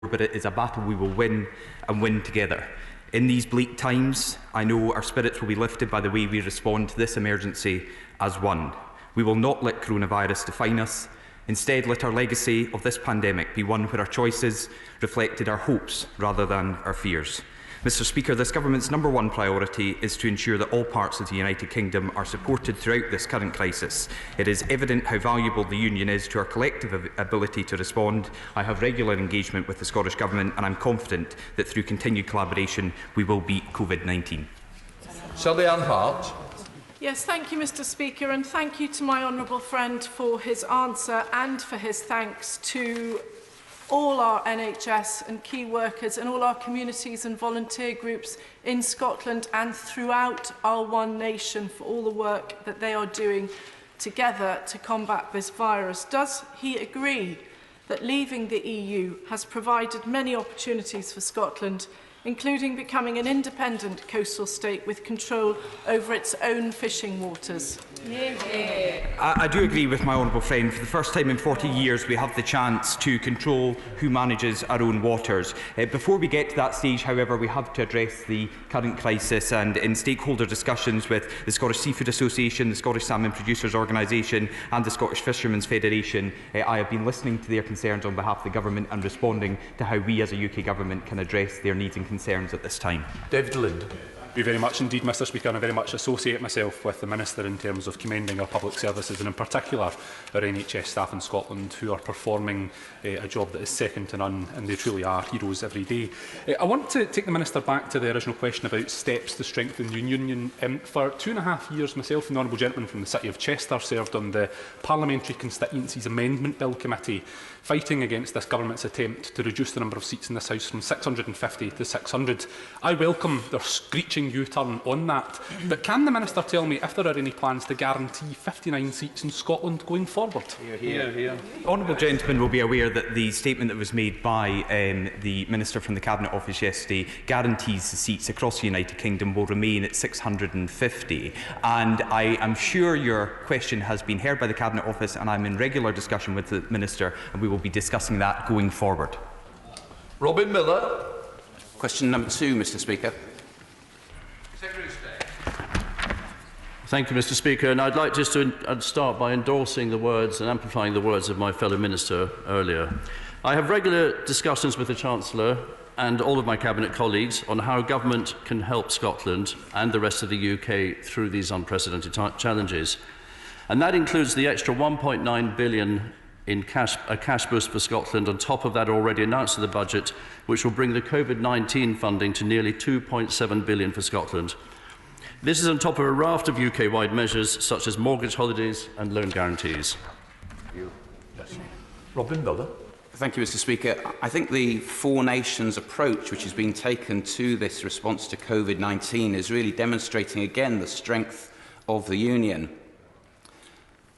but it is a battle we will win and win together. In these bleak times, I know our spirits will be lifted by the way we respond to this emergency as one. We will not let coronavirus define us. Instead, let our legacy of this pandemic be one where our choices reflected our hopes rather than our fears. Mr Speaker, this Government's #1 priority is to ensure that all parts of the United Kingdom are supported throughout this current crisis. It is evident how valuable the Union is to our collective ability to respond. I have regular engagement with the Scottish Government and I am confident that through continued collaboration we will beat COVID-19. Shelly-Ann Hart. Yes, thank you, Mr Speaker, and thank you to my honourable friend for his answer and for his thanks to all our NHS and key workers and all our communities and volunteer groups in Scotland and throughout our one nation for all the work that they are doing together to combat this virus. Does he agree that leaving the EU has provided many opportunities for Scotland, including becoming an independent coastal state with control over its own fishing waters? I do agree with my honourable friend. For the first time in 40 years, we have the chance to control who manages our own waters. Before we get to that stage, however, we have to address the current crisis, and in stakeholder discussions with the Scottish Seafood Association, the Scottish Salmon Producers Organisation and the Scottish Fishermen's Federation, I have been listening to their concerns on behalf of the Government and responding to how we as a UK Government can address their needs and concerns at this time. David Lind. Thank you very much indeed, Mr Speaker, and I very much associate myself with the Minister in terms of commending our public services and in particular our NHS staff in Scotland who are performing a job that is second to none, and they truly are heroes every day. I want to take the Minister back to the original question about steps to strengthen the Union. For 2.5 years, myself and the Honourable Gentleman from the City of Chester served on the Parliamentary Constituencies Amendment Bill Committee, fighting against this Government's attempt to reduce the number of seats in this House from 650 to 600. I welcome their screeching U-turn on that, but can the Minister tell me if there are any plans to guarantee 59 seats in Scotland going forward? The honourable gentleman will be aware that the statement that was made by the Minister from the Cabinet Office yesterday guarantees the seats across the United Kingdom will remain at 650, and I am sure your question has been heard by the Cabinet Office, and I am in regular discussion with the Minister, and we will be discussing that going forward. Robin Miller. Question number 2, Mr Speaker. Thank you, Mr Speaker, and I'd like just to start by endorsing the words and amplifying the words of my fellow Minister earlier. I have regular discussions with the Chancellor and all of my Cabinet colleagues on how government can help Scotland and the rest of the UK through these unprecedented challenges. And that includes the extra £1.9 billion in a cash boost for Scotland on top of that already announced in the budget, which will bring the COVID-19 funding to nearly £2.7 billion for Scotland. This is on top of a raft of UK-wide measures such as mortgage holidays and loan guarantees. Robin Miller. Thank you, Mr Speaker. I think the four nations approach which has been taken to this response to COVID-19 is really demonstrating again the strength of the Union.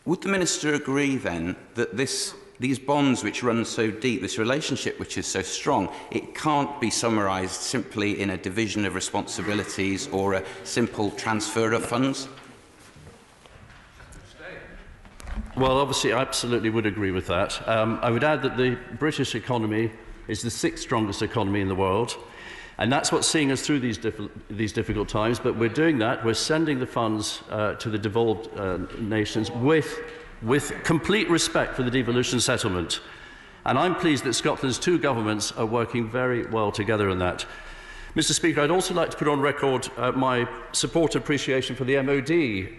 Would the Minister agree then that these bonds which run so deep, this relationship which is so strong, it can't be summarised simply in a division of responsibilities or a simple transfer of funds? Well, obviously, I absolutely would agree with that. I would add that the British economy is the 6th strongest economy in the world, and that's what's seeing us through these difficult times. But we're doing that. We're sending the funds to the devolved nations with complete respect for the devolution settlement. And I'm pleased that Scotland's two governments are working very well together on that. Mr Speaker, I'd also like to put on record my support and appreciation for the MOD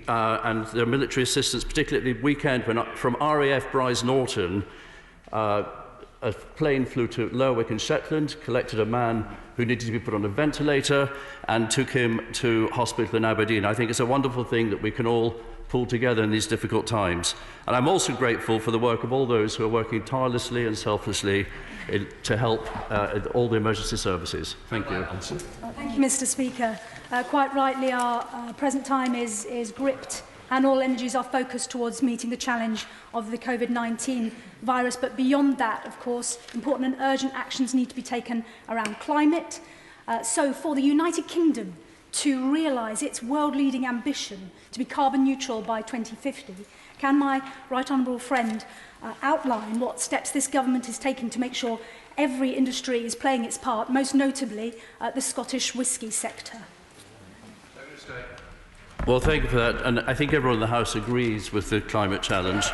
and their military assistance, particularly at the weekend when from RAF Bryce Norton, a plane flew to Lerwick in Shetland, collected a man who needed to be put on a ventilator and took him to hospital in Aberdeen. I think it's a wonderful thing that we can all pull together in these difficult times. And I'm also grateful for the work of all those who are working tirelessly and selflessly to help all the emergency services. Thank you. Thank you, Mr Speaker. Quite rightly, our present time is gripped and all energies are focused towards meeting the challenge of the COVID-19 virus. But beyond that, of course, important and urgent actions need to be taken around climate. So for the United Kingdom to realise its world-leading ambition to be carbon neutral by 2050, can my right honourable friend outline what steps this government is taking to make sure every industry is playing its part, most notably the Scottish whisky sector. Well, thank you for that. And I think everyone in the House agrees with the climate challenge,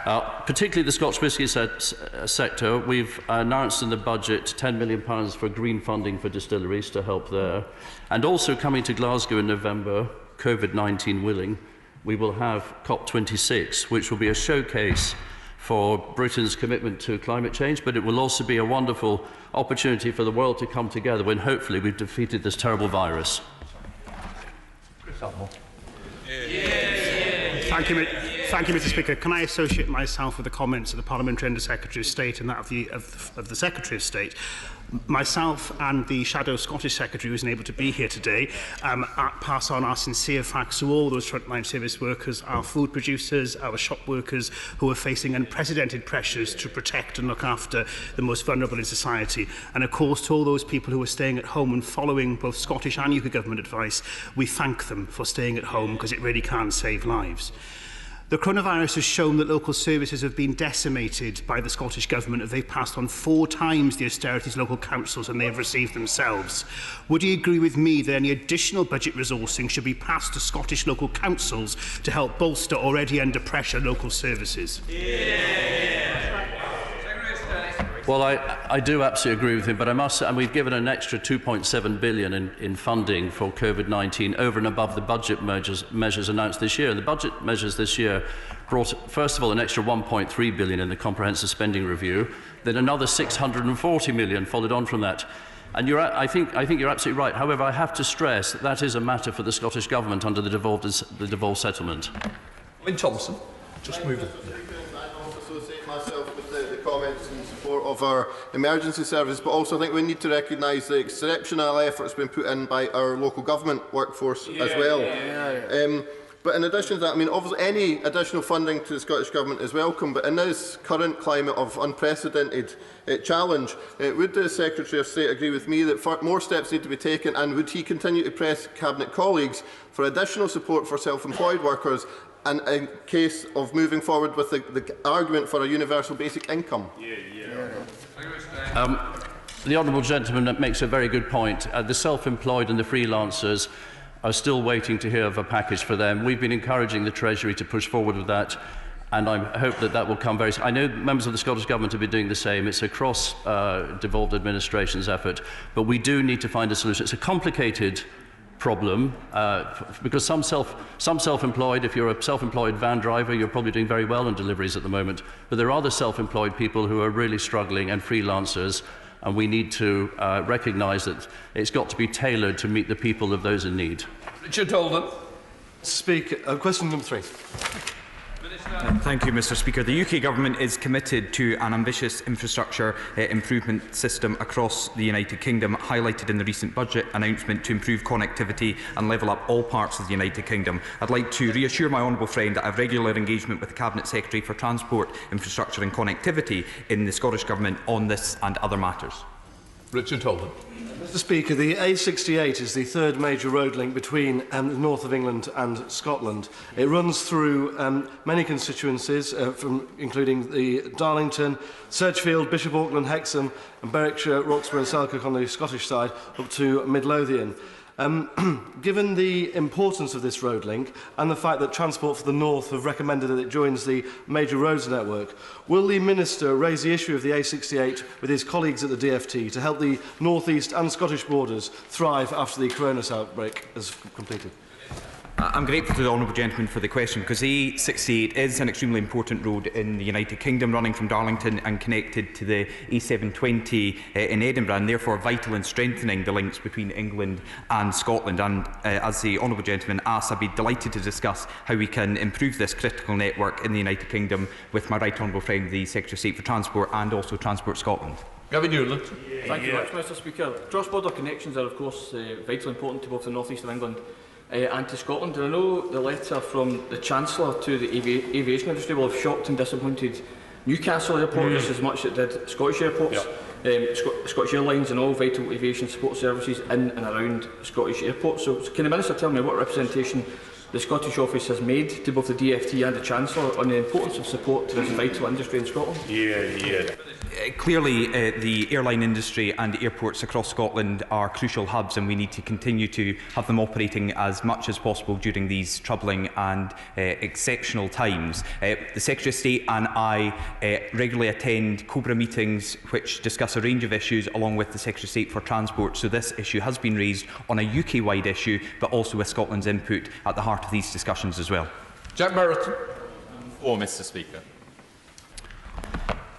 particularly the Scotch whisky sector. We've announced in the budget £10 million for green funding for distilleries to help there. And also coming to Glasgow in November, COVID-19 willing, we will have COP26, which will be a showcase for Britain's commitment to climate change, but it will also be a wonderful opportunity for the world to come together when hopefully we've defeated this terrible virus. Thank you, Mr. Speaker. Can I associate myself with the comments of the Parliamentary Under Secretary of State and that of the Secretary of State? Myself and the Shadow Scottish Secretary, who isn't able to be here today, pass on our sincere thanks to all those frontline service workers, our food producers, our shop workers, who are facing unprecedented pressures to protect and look after the most vulnerable in society. And of course, to all those people who are staying at home and following both Scottish and UK Government advice, we thank them for staying at home because it really can save lives. The coronavirus has shown that local services have been decimated by the Scottish Government as they've passed on 4 times the austerities local councils and they have received themselves. Would you agree with me that any additional budget resourcing should be passed to Scottish local councils to help bolster already under pressure local services? Well, I do absolutely agree with him, but I must say, and we've given an extra £2.7 billion in funding for COVID-19 over and above the budget measures announced this year. And the budget measures this year brought, first of all, an extra £1.3 billion in the comprehensive spending review, then another £640 million followed on from that. And I think you're absolutely right. However, I have to stress that that is a matter for the Scottish Government under the devolved settlement. Lynn Thompson, just move it. Myself with the comments in support of our emergency service, but also I think we need to recognise the exceptional efforts being put in by our local government workforce as well. But in addition to that, I mean, obviously any additional funding to the Scottish Government is welcome, but in this current climate of unprecedented challenge, would the Secretary of State agree with me that more steps need to be taken, and would he continue to press Cabinet colleagues for additional support for self-employed workers and in case of moving forward with the argument for a universal basic income? The honourable gentleman makes a very good point. The self-employed and the freelancers are still waiting to hear of a package for them. We've been encouraging the Treasury to push forward with that, and I hope that that will come very soon. I know members of the Scottish Government have been doing the same. It's a cross-devolved administration's effort, but we do need to find a solution. It's a complicated problem because some self-employed, if you're a self-employed van driver, you're probably doing very well on deliveries at the moment, but there are other self-employed people who are really struggling and freelancers, and we need to recognise that it's got to be tailored to meet the people of those in need. Richard Holden. Speaker, question number 3. Thank you, Mr. Speaker. The UK Government is committed to an ambitious infrastructure improvement system across the United Kingdom, highlighted in the recent budget announcement to improve connectivity and level up all parts of the United Kingdom. I'd like to reassure my honourable friend that I have regular engagement with the Cabinet Secretary for Transport, Infrastructure and Connectivity in the Scottish Government on this and other matters. Richard Holden. Mr. Speaker, the A68 is the third major road link between the north of England and Scotland. It runs through many constituencies, including the Darlington, Sedgefield, Bishop Auckland, Hexham and Berwickshire, Roxburgh and Selkirk on the Scottish side, up to Midlothian. Given the importance of this road link and the fact that Transport for the North have recommended that it joins the major roads network, will the Minister raise the issue of the A68 with his colleagues at the DfT to help the North East and Scottish borders thrive after the coronavirus outbreak has completed? I'm grateful to the honourable gentleman for the question, because the A68 is an extremely important road in the United Kingdom, running from Darlington and connected to the A720 in Edinburgh, and therefore vital in strengthening the links between England and Scotland. And as the honourable gentleman asked, I'd be delighted to discuss how we can improve this critical network in the United Kingdom with my right honourable friend, the Secretary of State for Transport, and also Transport Scotland. Gavin Newland. Thank you very much, Mr. Speaker. Cross-border connections are, of course, vitally important to both the North East of England and to Scotland. And I know the letter from the Chancellor to the aviation industry will have shocked and disappointed Newcastle Airport just as much as it did Scottish airports. Scottish Airlines and all vital aviation support services in and around Scottish airports. So can the Minister tell me what representation the Scottish Office has made to both the DFT and the Chancellor on the importance of support to this vital industry in Scotland? Clearly, the airline industry and airports across Scotland are crucial hubs, and we need to continue to have them operating as much as possible during these troubling and exceptional times. The Secretary of State and I regularly attend COBRA meetings which discuss a range of issues along with the Secretary of State for Transport, so this issue has been raised on a UK-wide issue, but also with Scotland's input at the heart of these discussions as well. Jack Merriton. Mr. Speaker.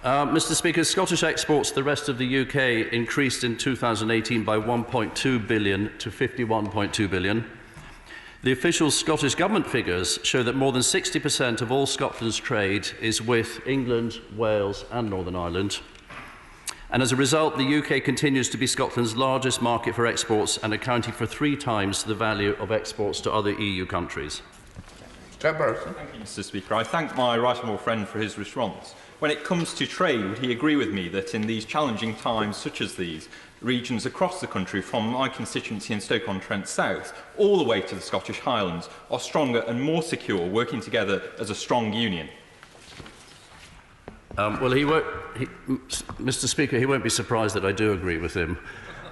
Mr. Speaker, Scottish exports to the rest of the UK increased in 2018 by 1.2 billion to 51.2 billion. The official Scottish Government figures show that more than 60% of all Scotland's trade is with England, Wales and Northern Ireland. And as a result, the UK continues to be Scotland's largest market for exports and accounting for 3 times the value of exports to other EU countries. Jack Merriton. Thank you, Mr. Speaker. I thank my right honourable friend for his response. When it comes to trade, would he agree with me that in these challenging times such as these, regions across the country, from my constituency in Stoke-on-Trent South all the way to the Scottish Highlands, are stronger and more secure, working together as a strong union? Mr. Speaker, he won't be surprised that I do agree with him.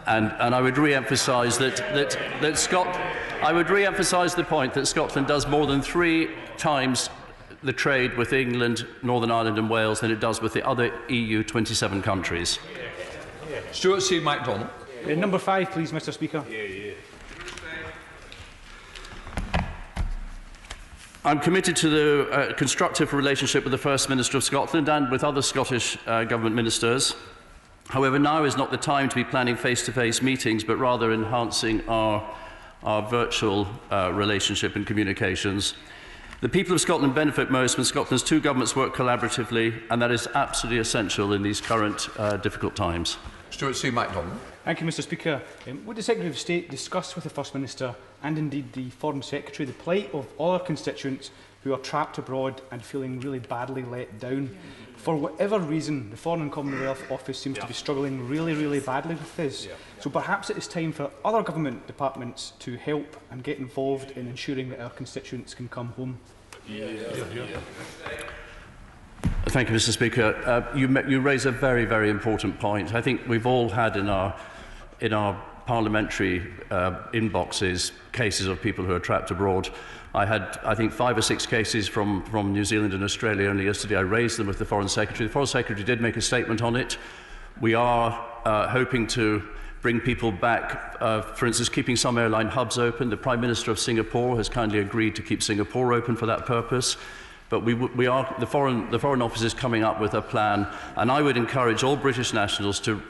And I would re-emphasise I would re-emphasise the point that Scotland does more than 3 times the trade with England, Northern Ireland and Wales than it does with the other EU 27 countries. Stuart C. MacDonald. Number 5, please, Mr. Speaker. I'm committed to the constructive relationship with the First Minister of Scotland and with other Scottish Government ministers. However, now is not the time to be planning face-to-face meetings, but rather enhancing our virtual relationship and communications. The people of Scotland benefit most when Scotland's 2 governments work collaboratively, and that is absolutely essential in these current difficult times. Stuart C. MacDonald. Thank you, Mr. Speaker. Would the Secretary of State discuss with the First Minister and indeed the Foreign Secretary the plight of all our constituents who are trapped abroad and feeling really badly let down? For whatever reason, the Foreign and Commonwealth Office seems to be struggling really badly with this. So perhaps it is time for other government departments to help and get involved in ensuring that our constituents can come home. Thank you, Mr. Speaker. You raise a very important point. I think we've all had in our parliamentary inboxes cases of people who are trapped abroad. I had, I think, 5 or 6 cases from New Zealand and Australia only yesterday. I raised them with the Foreign Secretary. The Foreign Secretary did make a statement on it. We are hoping to bring people back, for instance, keeping some airline hubs open. The Prime Minister of Singapore has kindly agreed to keep Singapore open for that purpose. But the Foreign Office is coming up with a plan, and I would encourage all British nationals to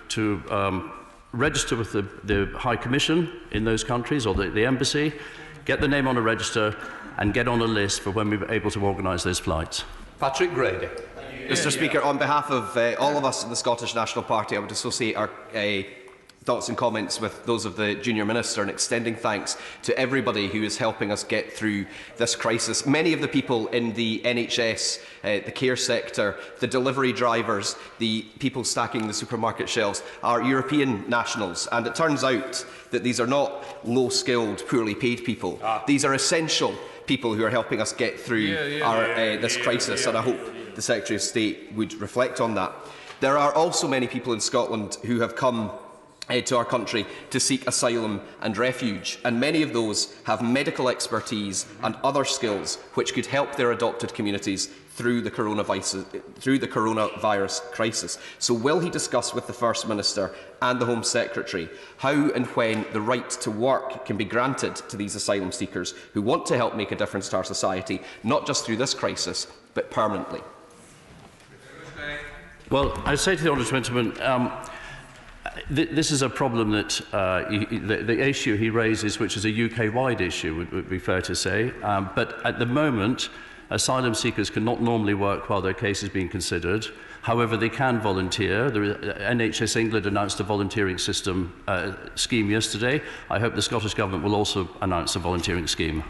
register with the High Commission in those countries or the embassy, get the name on a register, and get on a list for when we're able to organise those flights. Patrick Grady. Mr. Speaker, on behalf of all of us in the Scottish National Party, I would associate our thoughts and comments with those of the Junior Minister and extending thanks to everybody who is helping us get through this crisis. Many of the people in the NHS, the care sector, the delivery drivers, the people stacking the supermarket shelves are European nationals, and it turns out that these are not low-skilled, poorly paid people. These are essential people who are helping us get through this crisis, and I hope the Secretary of State would reflect on that. There are also many people in Scotland who have come to our country to seek asylum and refuge, and many of those have medical expertise and other skills which could help their adopted communities through the coronavirus crisis. So will he discuss with the First Minister and the Home Secretary how and when the right to work can be granted to these asylum seekers who want to help make a difference to our society, not just through this crisis, but permanently? Well, I say to the honourable gentleman, this is a problem that the issue he raises, which is a UK-wide issue, would be fair to say. But at the moment, asylum seekers cannot normally work while their case is being considered. However, they can volunteer. NHS England announced a volunteering scheme yesterday. I hope the Scottish Government will also announce a volunteering scheme.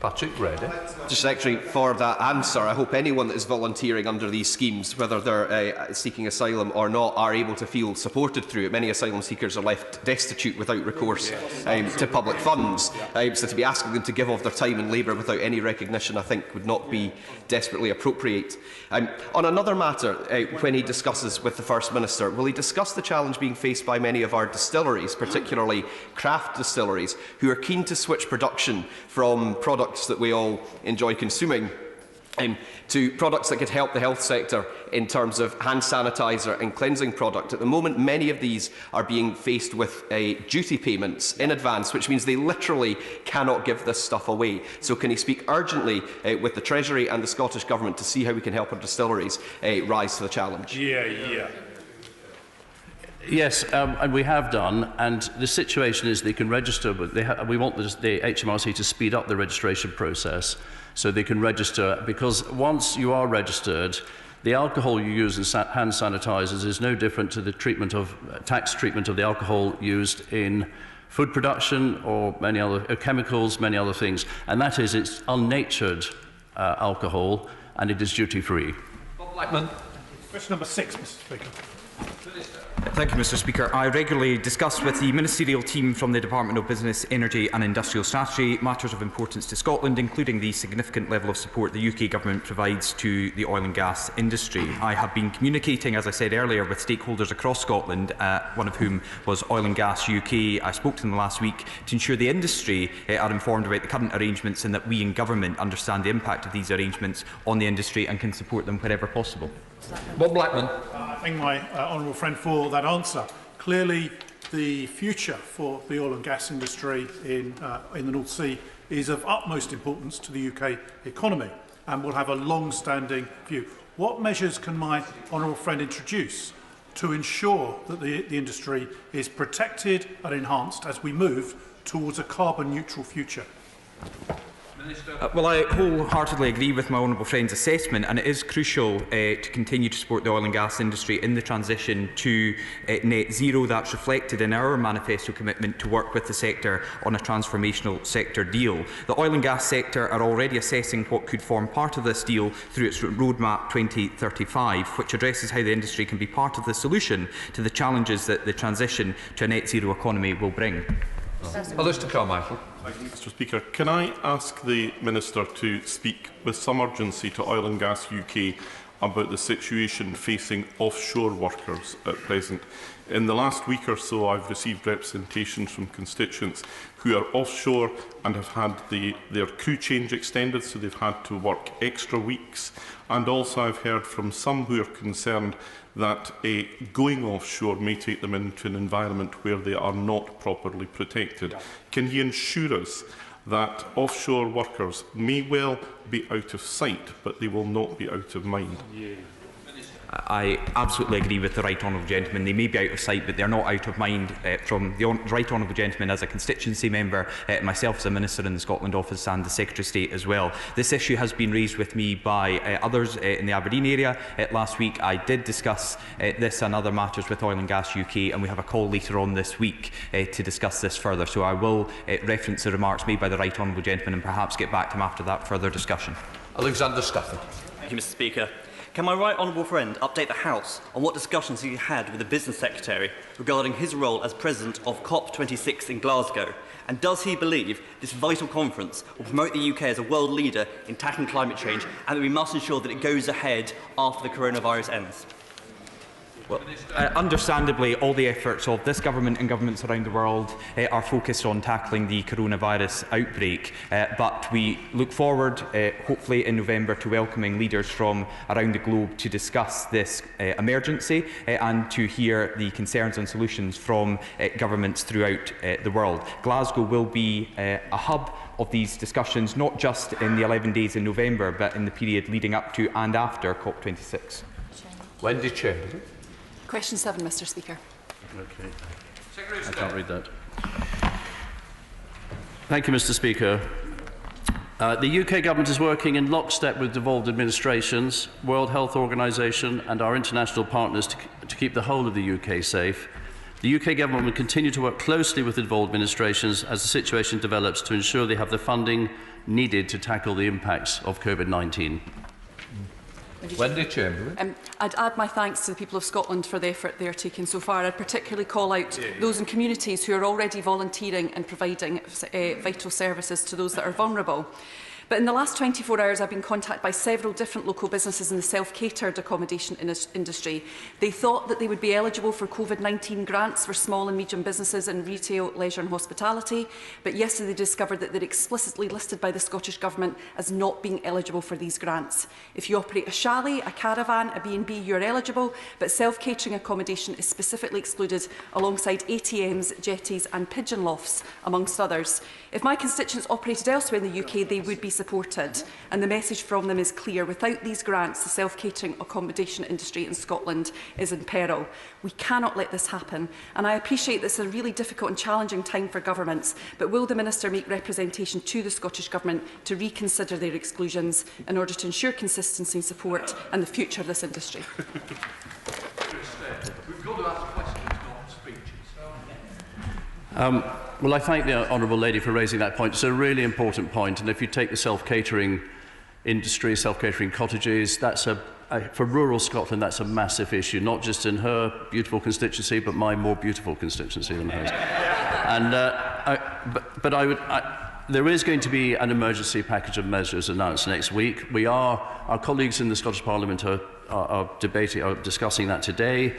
Patrick Grady. Mr Secretary, for that answer, I hope anyone that is volunteering under these schemes, whether they're seeking asylum or not, are able to feel supported through it. Many asylum seekers are left destitute without recourse to public funds. So to be asking them to give of their time and labour without any recognition, I think, would not be desperately appropriate. On another matter, when he discusses with the First Minister, will he discuss the challenge being faced by many of our distilleries, particularly craft distilleries, who are keen to switch production from products that we all enjoy consuming to products that could help the health sector in terms of hand sanitizer and cleansing product? At the moment, many of these are being faced with duty payments in advance, which means they literally cannot give this stuff away. So can he speak urgently with the Treasury and the Scottish Government to see how we can help our distilleries rise to the challenge? Yes, and we have done, and the situation is they can register, but we want the HMRC to speed up the registration process so they can register, because once you are registered, the alcohol you use in hand sanitizers is no different to the tax treatment of the alcohol used in food production or many other chemicals, many other things, and that is it's unnatured alcohol and it is duty-free. Bob Blackman. Question number 6, Mr Speaker. Thank you, Mr Speaker. I regularly discuss with the ministerial team from the Department of Business, Energy and Industrial Strategy matters of importance to Scotland, including the significant level of support the UK Government provides to the oil and gas industry. I have been communicating, as I said earlier, with stakeholders across Scotland, one of whom was Oil and Gas UK. I spoke to them last week to ensure the industry are informed about the current arrangements and that we in Government understand the impact of these arrangements on the industry and can support them wherever possible. Bob Blackman. I thank my honourable friend for that answer. Clearly, the future for the oil and gas industry in the North Sea is of utmost importance to the UK economy and will have a long-standing view. What measures can my honourable friend introduce to ensure that the industry is protected and enhanced as we move towards a carbon-neutral future? Well, I wholeheartedly agree with my honourable friend's assessment, and it is crucial to continue to support the oil and gas industry in the transition to net zero. That's reflected in our manifesto commitment to work with the sector on a transformational sector deal. The oil and gas sector are already assessing what could form part of this deal through its Roadmap 2035, which addresses how the industry can be part of the solution to the challenges that the transition to a net zero economy will bring. Alistair Carmichael. Thank you, Mr Speaker. Can I ask the Minister to speak with some urgency to Oil and Gas UK about the situation facing offshore workers at present? In the last week or so, I've received representations from constituents who are offshore and have had their crew change extended, so they've had to work extra weeks. And also I've heard from some who are concerned that going offshore may take them into an environment where they are not properly protected. Can he ensure us that offshore workers may well be out of sight, but they will not be out of mind? I absolutely agree with the Right Honourable Gentleman. They may be out of sight, but they are not out of mind from the Right Honourable Gentleman as a constituency member, myself as a Minister in the Scotland Office and the Secretary of State as well. This issue has been raised with me by others in the Aberdeen area. Last week I did discuss this and other matters with Oil and Gas UK, and we have a call later on this week to discuss this further. So I will reference the remarks made by the Right Honourable Gentleman and perhaps get back to him after that further discussion. Alexander Stafford. Thank you, Mr Speaker. Can my right honourable friend update the House on what discussions he had with the Business Secretary regarding his role as President of COP26 in Glasgow? And does he believe this vital conference will promote the UK as a world leader in tackling climate change, and that we must ensure that it goes ahead after the coronavirus ends? Well, understandably, all the efforts of this government and governments around the world are focused on tackling the coronavirus outbreak. But we look forward, hopefully in November, to welcoming leaders from around the globe to discuss this emergency and to hear the concerns and solutions from governments throughout the world. Glasgow will be a hub of these discussions, not just in the 11 days in November, but in the period leading up to and after COP26. Wendy Chamberlain. Question 7, Mr Speaker. Okay. I can't read that. Thank you, Mr Speaker. The UK Government is working in lockstep with devolved administrations, World Health Organisation and our international partners to keep the whole of the UK safe. The UK Government will continue to work closely with involved administrations as the situation develops to ensure they have the funding needed to tackle the impacts of COVID-19. Wendy Chamberlain. I'd add my thanks to the people of Scotland for the effort they are taking so far. I'd particularly call out those in communities who are already volunteering and providing vital services to those that are vulnerable. But in the last 24 hours, I've been contacted by several different local businesses in the self-catered accommodation industry. They thought that they would be eligible for COVID-19 grants for small and medium businesses in retail, leisure and hospitality, but yesterday they discovered that they're explicitly listed by the Scottish Government as not being eligible for these grants. If you operate a chalet, a caravan, a B&B, you're eligible, but self-catering accommodation is specifically excluded alongside ATMs, jetties and pigeon lofts, amongst others. If my constituents operated elsewhere in the UK, they would be supported, and the message from them is clear. Without these grants, the self-catering accommodation industry in Scotland is in peril. We cannot let this happen, and I appreciate this is a really difficult and challenging time for governments, but will the Minister make representation to the Scottish Government to reconsider their exclusions in order to ensure consistency and support and the future of this industry? We've got to ask questions, not speeches. Well, I thank the Honourable Lady for raising that point. It's a really important point, and if you take the self-catering industry, self-catering cottages, that's for rural Scotland, that's a massive issue, not just in her beautiful constituency, but my more beautiful constituency than hers. And there is going to be an emergency package of measures announced next week. Our colleagues in the Scottish Parliament are discussing that today.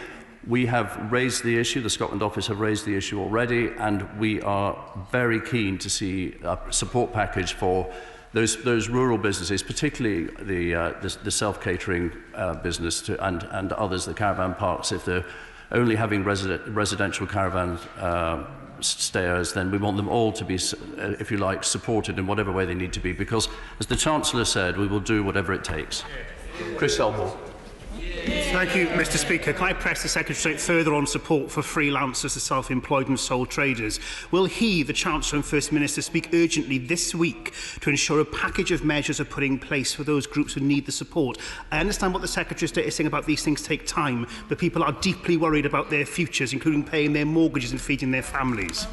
We have raised the issue, the Scotland Office have raised the issue already, and we are very keen to see a support package for those rural businesses, particularly the self-catering business and others, the caravan parks. If they're only having residential caravan stayers, then we want them all to be, if you like, supported in whatever way they need to be, because, as the Chancellor said, we will do whatever it takes. Chris Elmore. Thank you, Mr Speaker. Can I press the Secretary further on support for freelancers, the self-employed and sole traders? Will he, the Chancellor and First Minister, speak urgently this week to ensure a package of measures are put in place for those groups who need the support? I understand what the Secretary of State is saying about these things take time, but people are deeply worried about their futures, including paying their mortgages and feeding their families.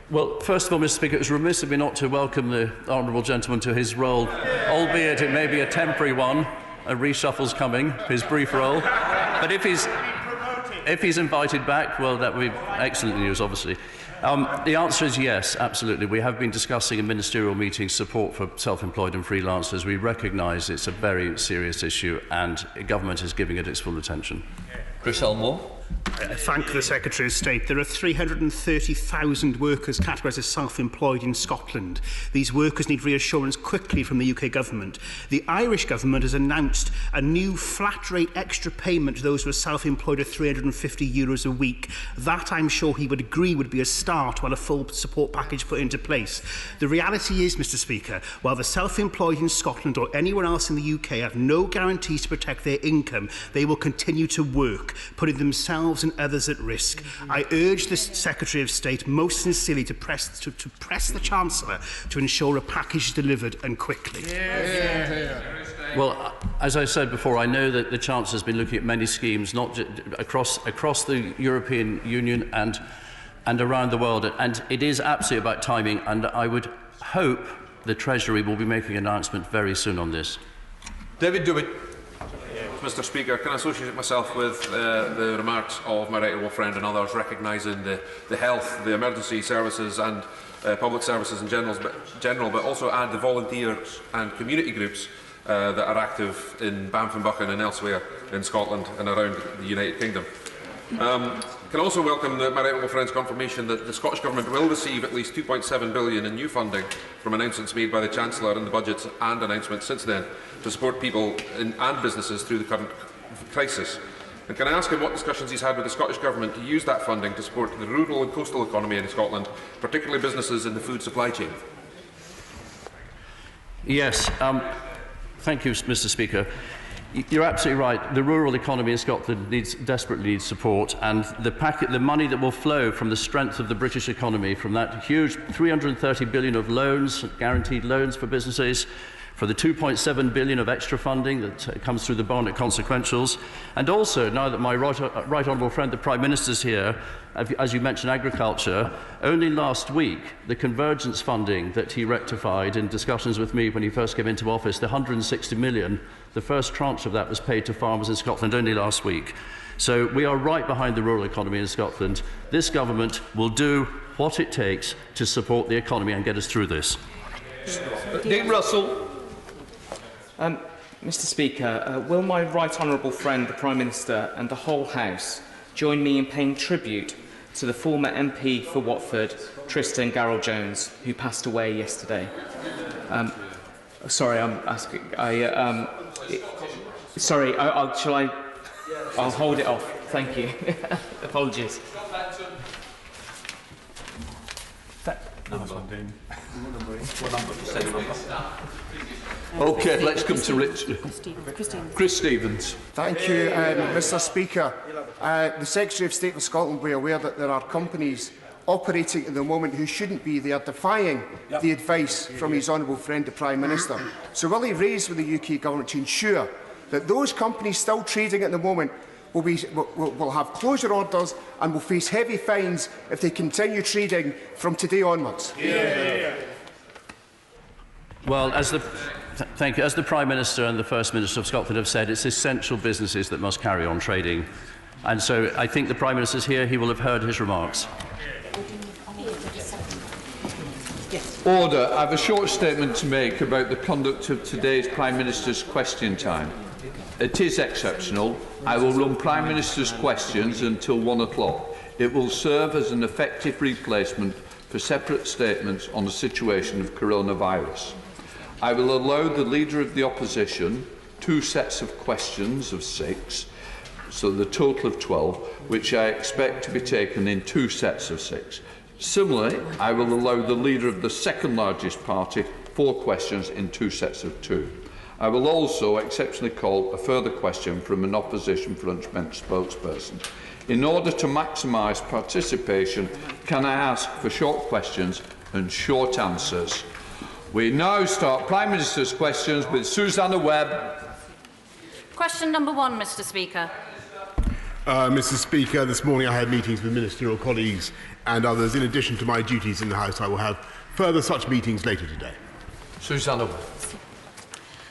Well, first of all, Mr Speaker, it was remiss of me not to welcome the Honourable Gentleman to his role, albeit it may be a temporary one. A reshuffle's coming, his brief role. But if he's invited back, well, that would be excellent news, obviously. The answer is yes, absolutely. We have been discussing in ministerial meetings support for self-employed and freelancers. We recognise it's a very serious issue, and the government is giving it its full attention. Chris Elmore. I thank the Secretary of State. There are 330,000 workers categorised as self-employed in Scotland. These workers need reassurance quickly from the UK Government. The Irish Government has announced a new flat-rate extra payment to those who are self-employed of €350 a week. That, I'm sure he would agree, would be a start while a full support package put into place. The reality is, Mr Speaker, while the self-employed in Scotland or anywhere else in the UK have no guarantees to protect their income, they will continue to work, putting themselves and others at risk. I urge the Secretary of State most sincerely to press the Chancellor to ensure a package is delivered and quickly. Well, as I said before, I know that the Chancellor has been looking at many schemes, not just across the European Union and around the world, and it is absolutely about timing, and I would hope the Treasury will be making an announcement very soon on this. David Dewey. Mr Speaker, can I associate myself with the remarks of my right honourable friend and others, recognising the health, the emergency services and public services in general, but also add the volunteers and community groups that are active in Banff and Buchan and elsewhere in Scotland and around the United Kingdom. Can also welcome my right honourable friend's confirmation that the Scottish Government will receive at least £2.7 billion in new funding from announcements made by the Chancellor in the budgets and announcements since then to support people and businesses through the current crisis. And can I ask him what discussions he's had with the Scottish Government to use that funding to support the rural and coastal economy in Scotland, particularly businesses in the food supply chain? Yes, thank you, Mr Speaker. You're absolutely right. The rural economy in Scotland desperately needs support, and the money that will flow from the strength of the British economy, from that huge £330 billion of loans, guaranteed loans for businesses, for the £2.7 billion of extra funding that comes through the Barnett consequentials, and also, now that my right honourable friend, the Prime Minister, is here, as you mentioned, agriculture, only last week, the convergence funding that he rectified in discussions with me when he first came into office, the £160 million, the first tranche of that was paid to farmers in Scotland only last week. So we are right behind the rural economy in Scotland. This government will do what it takes to support the economy and get us through this. Nick Russell. Mr Speaker, will my right honourable friend, the Prime Minister, and the whole House join me in paying tribute to the former MP for Watford, Tristan Garrell-Jones, who passed away yesterday? Sorry, I'm asking. Sorry, I'll hold it off. Thank you. Apologies. Okay, let's come to Chris Stevens. Thank you, Mr Speaker. The Secretary of State for Scotland will be aware that there are companies operating at the moment who shouldn't be. They are defying the advice from his honourable friend, the Prime Minister. So will he raise with the UK Government to ensure that those companies still trading at the moment will have closure orders and will face heavy fines if they continue trading from today onwards? Well, as the Prime Minister and the First Minister of Scotland have said, it's essential businesses that must carry on trading. And so I think the Prime Minister is here. He will have heard his remarks. Order. I have a short statement to make about the conduct of today's Prime Minister's question time. It is exceptional. I will run Prime Minister's questions until 1 o'clock. It will serve as an effective replacement for separate statements on the situation of coronavirus. I will allow the Leader of the Opposition 2 sets of questions of 6, so the total of 12, which I expect to be taken in 2 sets of 6. Similarly, I will allow the Leader of the second largest party 4 questions in 2 sets of 2. I will also exceptionally call a further question from an opposition front bench spokesperson. In order to maximise participation, can I ask for short questions and short answers? We now start Prime Minister's questions with Susanna Webb. Question number 1, Mr Speaker. Mr Speaker, this morning I had meetings with ministerial colleagues and others. In addition to my duties in the House, I will have further such meetings later today. Susanna Webb.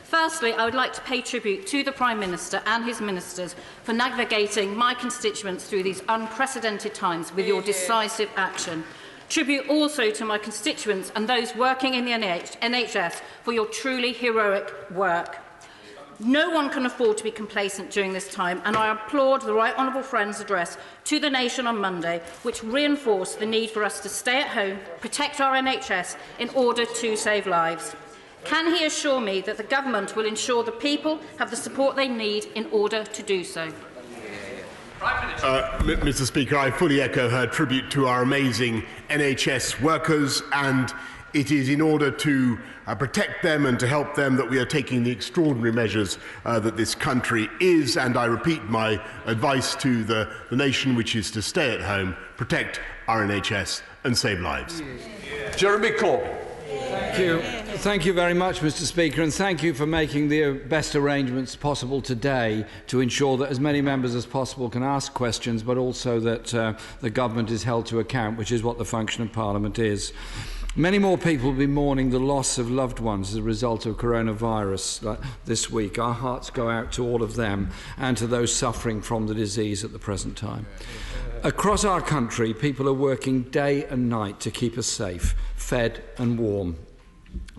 Firstly, I would like to pay tribute to the Prime Minister and his ministers for navigating my constituents through these unprecedented times with your decisive action. Tribute also to my constituents and those working in the NHS for your truly heroic work. No one can afford to be complacent during this time, and I applaud the Right Honourable Friend's address to the nation on Monday, which reinforced the need for us to stay at home, protect our NHS in order to save lives. Can he assure me that the Government will ensure the people have the support they need in order to do so? Mr Speaker, I fully echo her tribute to our amazing NHS workers, and it is in order to protect them and to help them that we are taking the extraordinary measures that this country is, and I repeat my advice to the nation, which is to stay at home, protect our NHS and save lives. Jeremy Corbyn. Thank you. Thank you very much, Mr Speaker, and thank you for making the best arrangements possible today to ensure that as many members as possible can ask questions, but also that the Government is held to account, which is what the function of Parliament is. Many more people will be mourning the loss of loved ones as a result of coronavirus this week. Our hearts go out to all of them and to those suffering from the disease at the present time. Across our country, people are working day and night to keep us safe, fed and warm.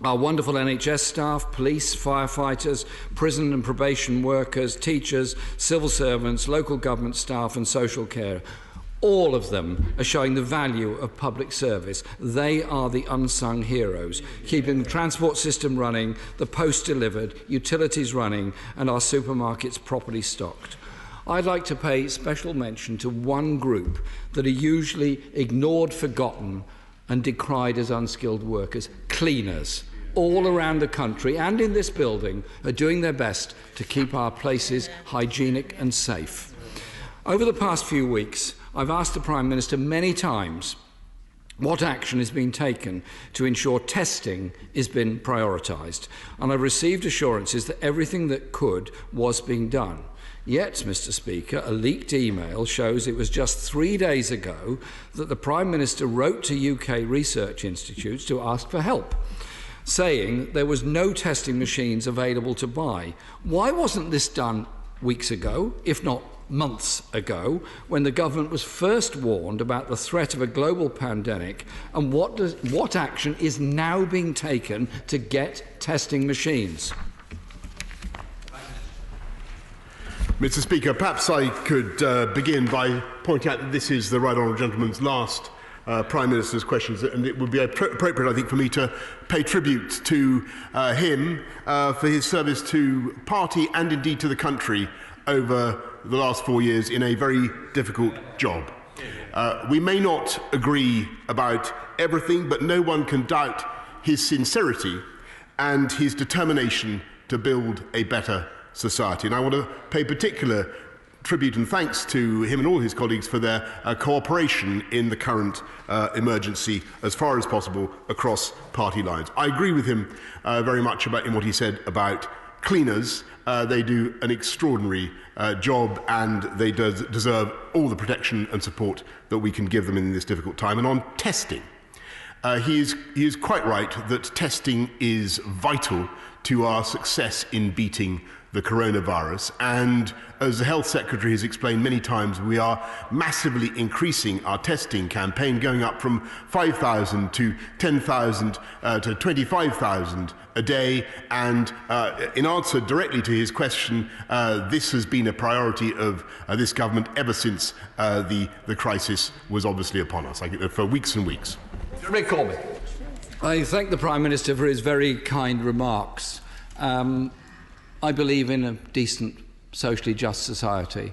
Our wonderful NHS staff, police, firefighters, prison and probation workers, teachers, civil servants, local government staff and social care, all of them are showing the value of public service. They are the unsung heroes, keeping the transport system running, the post delivered, utilities running and our supermarkets properly stocked. I'd like to pay special mention to one group that are usually ignored, forgotten and decried as unskilled workers: cleaners. All around the country and in this building are doing their best to keep our places hygienic and safe. Over the past few weeks, I've asked the Prime Minister many times What action is being taken to ensure testing is being prioritised? And I've received assurances that everything that could was being done. Yet, Mr. Speaker, a leaked email shows it was just 3 days ago that the Prime Minister wrote to UK research institutes to ask for help, saying there was no testing machines available to buy. Why wasn't this done weeks ago, if not months ago, when the government was first warned about the threat of a global pandemic, and what action is now being taken to get testing machines? Mr. Speaker, perhaps I could begin by pointing out that this is the Right Honourable Gentleman's last Prime Minister's questions, and it would be appropriate, I think, for me to pay tribute to him for his service to party and indeed to the country over the last 4 years in a very difficult job. We may not agree about everything, but no one can doubt his sincerity and his determination to build a better society. And I want to pay particular tribute and thanks to him and all his colleagues for their cooperation in the current emergency as far as possible across party lines. I agree with him very much in what he said about cleaners. They do an extraordinary job, and they deserve all the protection and support that we can give them in this difficult time. And on testing, he is quite right that testing is vital to our success in beating the coronavirus. And as the Health Secretary has explained many times, we are massively increasing our testing campaign, going up from 5,000 to 10,000 to 25,000 a day. And in answer directly to his question, this has been a priority of this government ever since the crisis was obviously upon us, for weeks and weeks. Corbyn. I thank the Prime Minister for his very kind remarks. I believe in a decent, socially just society.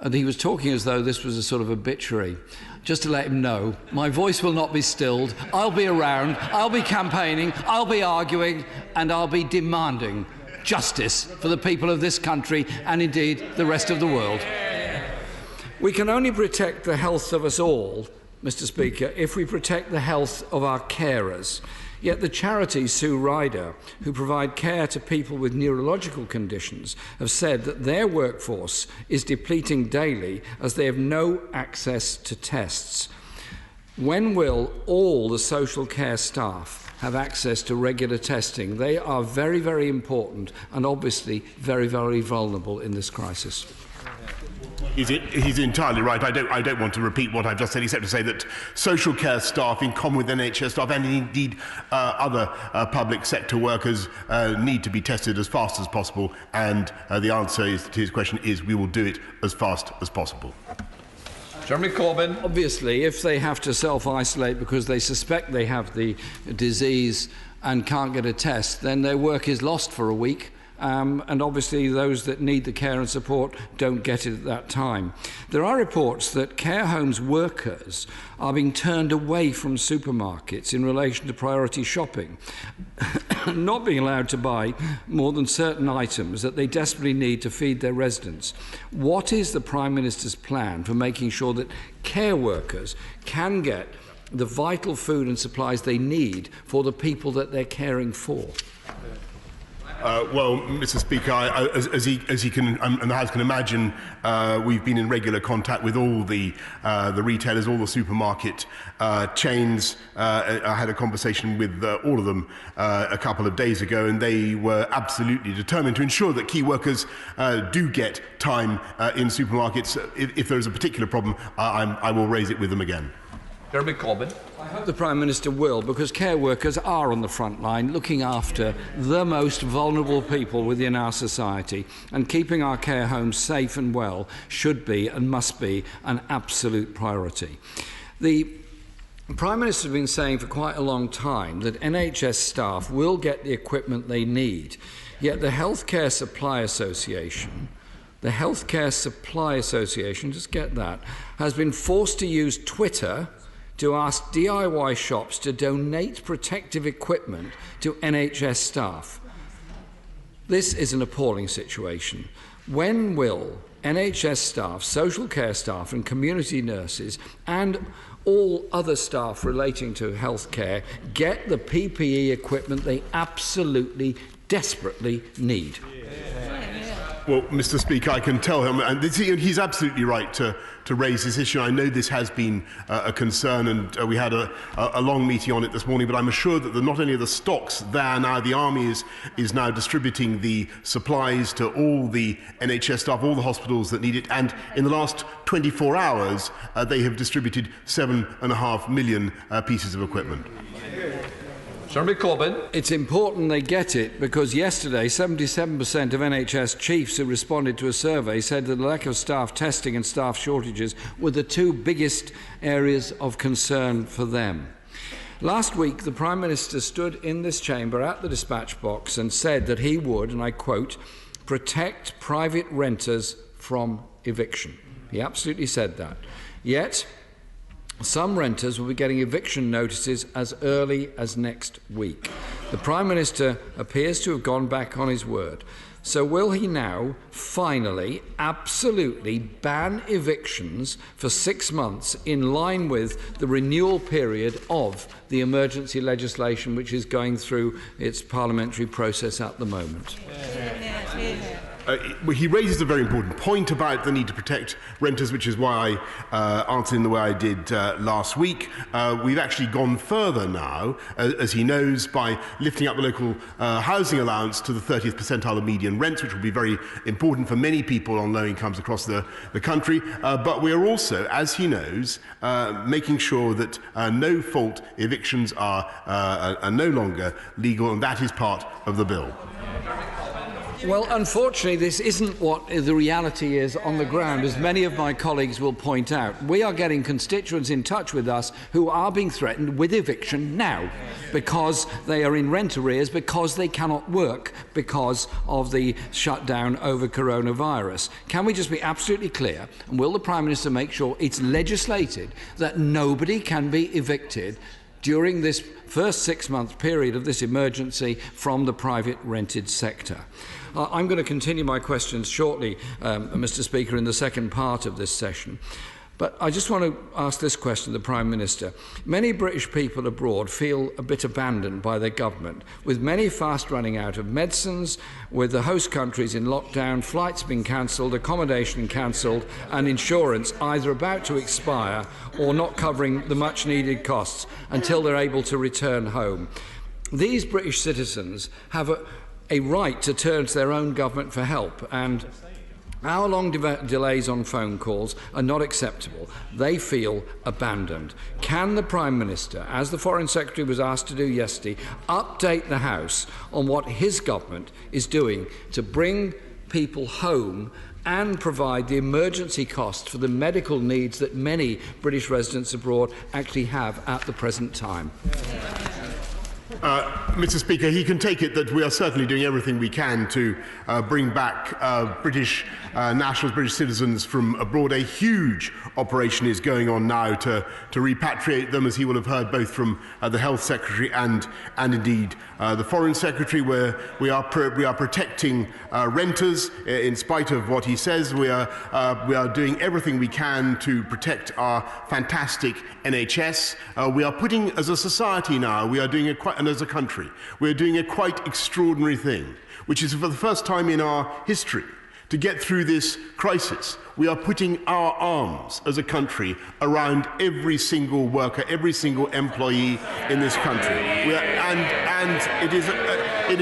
And he was talking as though this was a sort of obituary. Just to let him know, my voice will not be stilled. I'll be around, I'll be campaigning, I'll be arguing, and I'll be demanding justice for the people of this country and indeed the rest of the world. We can only protect the health of us all, Mr. Speaker, if we protect the health of our carers. Yet the charity Sue Ryder, who provide care to people with neurological conditions, have said that their workforce is depleting daily as they have no access to tests. When will all the social care staff have access to regular testing? They are very, very important and obviously very, very vulnerable in this crisis. He's entirely right. I don't want to repeat what I've just said, except to say that social care staff, in common with NHS staff and indeed other public sector workers, need to be tested as fast as possible. And the answer to his question is we will do it as fast as possible. Jeremy Corbyn. Obviously, if they have to self-isolate because they suspect they have the disease and can't get a test, then their work is lost for a week. And obviously those that need the care and support don't get it at that time. There are reports that care homes workers are being turned away from supermarkets in relation to priority shopping, not being allowed to buy more than certain items that they desperately need to feed their residents. What is the Prime Minister's plan for making sure that care workers can get the vital food and supplies they need for the people that they're caring for? Well, Mr. Speaker, as he can and the House can imagine, we've been in regular contact with all the retailers, all the supermarket chains. I had a conversation with all of them a couple of days ago, and they were absolutely determined to ensure that key workers do get time in supermarkets. If there is a particular problem, I will raise it with them again. Jeremy Corbyn. I hope the Prime Minister will, because care workers are on the front line looking after the most vulnerable people within our society, and keeping our care homes safe and well should be and must be an absolute priority. The Prime Minister has been saying for quite a long time that NHS staff will get the equipment they need, yet the Healthcare Supply Association, just get that, has been forced to use Twitter to ask DIY shops to donate protective equipment to NHS staff. This is an appalling situation. When will NHS staff, social care staff and community nurses and all other staff relating to healthcare get the PPE equipment they absolutely, desperately need. Well, Mr. Speaker, I can tell him, and he's absolutely right to raise this issue. I know this has been a concern, and we had a long meeting on it this morning, but I'm assured that not only are the stocks there now, the Army is now distributing the supplies to all the NHS staff, all the hospitals that need it, and in the last 24 hours, they have distributed 7.5 million pieces of equipment. Corbyn. It's important they get it because yesterday 77% of NHS chiefs who responded to a survey said that the lack of staff testing and staff shortages were the two biggest areas of concern for them. Last week, the Prime Minister stood in this chamber at the dispatch box and said that he would, and I quote, protect private renters from eviction. He absolutely said that. Yet, some renters will be getting eviction notices as early as next week. The Prime Minister appears to have gone back on his word. So will he now finally absolutely ban evictions for 6 months in line with the renewal period of the emergency legislation which is going through its parliamentary process at the moment? He raises a very important point about the need to protect renters, which is why I answered in the way I did last week. We've actually gone further now, as he knows, by lifting up the local housing allowance to the 30th percentile of median rents, which will be very important for many people on low incomes across the country. But we are also, as he knows, making sure that no-fault evictions are no longer legal, and that is part of the bill. Well, unfortunately, this isn't what the reality is on the ground, as many of my colleagues will point out. We are getting constituents in touch with us who are being threatened with eviction now because they are in rent arrears, because they cannot work because of the shutdown over coronavirus. Can we just be absolutely clear, and will the Prime Minister make sure it's legislated that nobody can be evicted during this first 6-month period of this emergency from the private rented sector? I'm going to continue my questions shortly, Mr. Speaker, in the second part of this session. But I just want to ask this question to the Prime Minister. Many British people abroad feel a bit abandoned by their government, with many fast running out of medicines, with the host countries in lockdown, flights being cancelled, accommodation cancelled, and insurance either about to expire or not covering the much needed costs until they're able to return home. These British citizens have a right to turn to their own government for help, and hour-long delays on phone calls are not acceptable. They feel abandoned. Can the Prime Minister, as the Foreign Secretary was asked to do yesterday, update the House on what his government is doing to bring people home and provide the emergency costs for the medical needs that many British residents abroad actually have at the present time? Mr. Speaker, he can take it that we are certainly doing everything we can to bring back British nationals, British citizens from abroad. A huge operation is going on now to repatriate them, as he will have heard both from the Health Secretary and indeed the Foreign Secretary, where we are protecting renters in spite of what he says. We are doing everything we can to protect our fantastic NHS. We are putting, as a society now, we are doing and as a country, we are doing a quite extraordinary thing, which is for the first time in our history, to get through this crisis, we are putting our arms as a country around every single worker, every single employee in this country. And it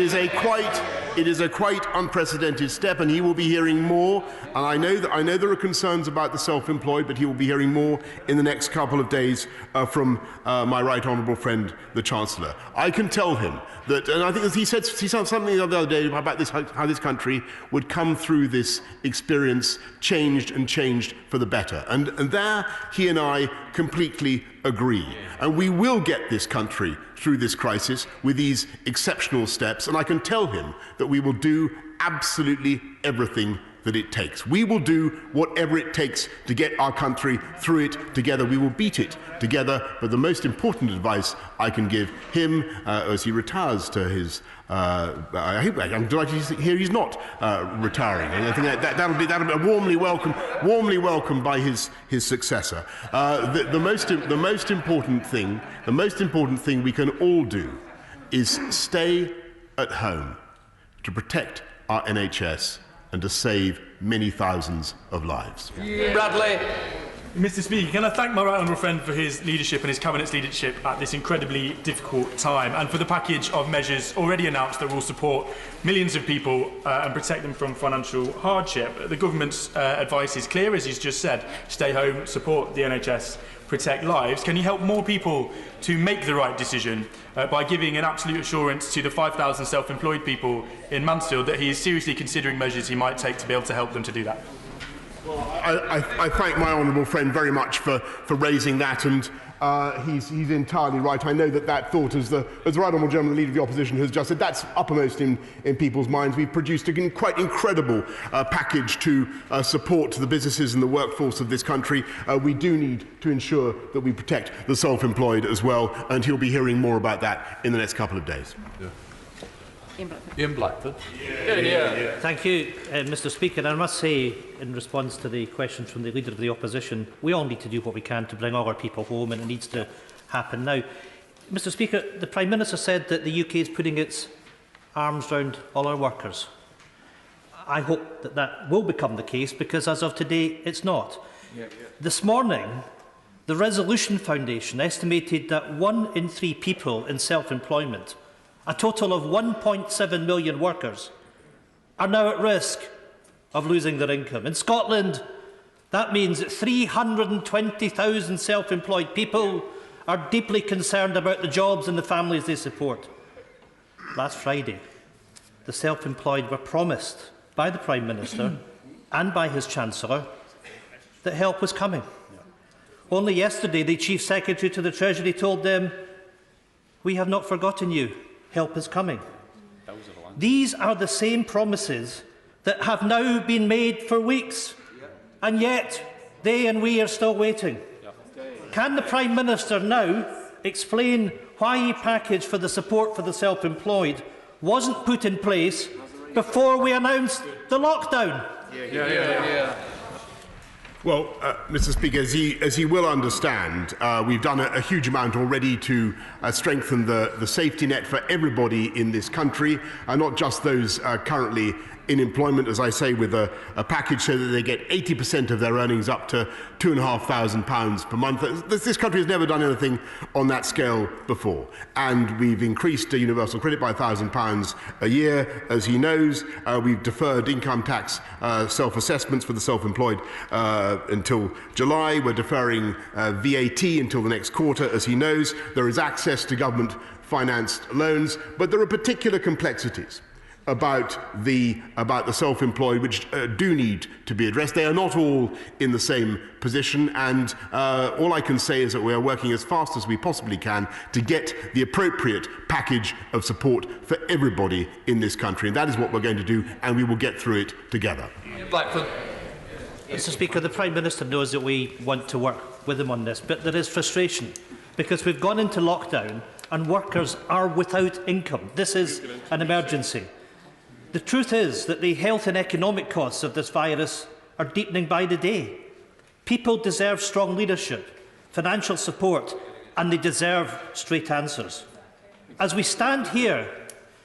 is a quite unprecedented step, and he will be hearing more. And I know there are concerns about the self-employed, but he will be hearing more in the next couple of days from my right honourable friend, the Chancellor. I can tell him that, and I think he said something the other day about this, how this country would come through this experience changed for the better. And there he and I completely agree. And we will get this country through this crisis with these exceptional steps. And I can tell him that we will do absolutely everything that it takes. We will do whatever it takes to get our country through it together. We will beat it together. But the most important advice I can give him as he retires to his I'm delighted to hear he's not retiring. And I think that'll be warmly welcomed by his successor. The most important thing we can all do is stay at home to protect our NHS and to save many thousands of lives. Bradley. Mr. Speaker, can I thank my right honourable friend for his leadership and his Cabinet's leadership at this incredibly difficult time, and for the package of measures already announced that will support millions of people and protect them from financial hardship. The government's advice is clear, as he's just said: stay home, support the NHS, protect lives. Can you help more people to make the right decision by giving an absolute assurance to the 5,000 self-employed people in Mansfield that he is seriously considering measures he might take to be able to help them to do that? Well, I thank my honourable friend very much for raising that, and he's entirely right. I know that thought, as the right honourable gentleman, leader of the opposition, has just said, that's uppermost in people's minds. We've produced a quite incredible package to support the businesses and the workforce of this country. We do need to ensure that we protect the self-employed as well, and he'll be hearing more about that in the next couple of days. Yeah. Ian Blackford. Thank you, Mr. Speaker. And I must say, in response to the questions from the Leader of the Opposition, we all need to do what we can to bring all our people home, and it needs to happen now. Mr. Speaker, the Prime Minister said that the UK is putting its arms round all our workers. I hope that will become the case, because as of today, it's not. This morning, the Resolution Foundation estimated that 1 in 3 people in self-employment, a total of 1.7 million workers, are now at risk of losing their income. In Scotland, that means that 320,000 self-employed people are deeply concerned about the jobs and the families they support. Last Friday, the self-employed were promised by the Prime Minister and by his Chancellor that help was coming. Only yesterday, the Chief Secretary to the Treasury told them, "We have not forgotten you. Help is coming." These are the same promises that have now been made for weeks, and yet they and we are still waiting. Can the Prime Minister now explain why a package for the support for the self-employed wasn't put in place before we announced the lockdown? Well, Mr. Speaker, as he will understand, we've done a huge amount already to strengthen the safety net for everybody in this country, not just those currently in employment, as I say, with a package so that they get 80% of their earnings up to £2,500 per month. This country has never done anything on that scale before. And we've increased universal credit by £1,000 a year, as he knows. We've deferred income tax self-assessments for the self-employed until July. We're deferring VAT until the next quarter, as he knows. There is access to government-financed loans, but there are particular complexities about the self-employed which do need to be addressed. They are not all in the same position, and all I can say is that we are working as fast as we possibly can to get the appropriate package of support for everybody in this country, and that is what we're going to do, and we will get through it together. Blackford. Mr. Speaker, the Prime Minister knows that we want to work with him on this, but there is frustration because we've gone into lockdown and workers are without income. This is an emergency. The truth is that the health and economic costs of this virus are deepening by the day. People deserve strong leadership, financial support, and they deserve straight answers. As we stand here,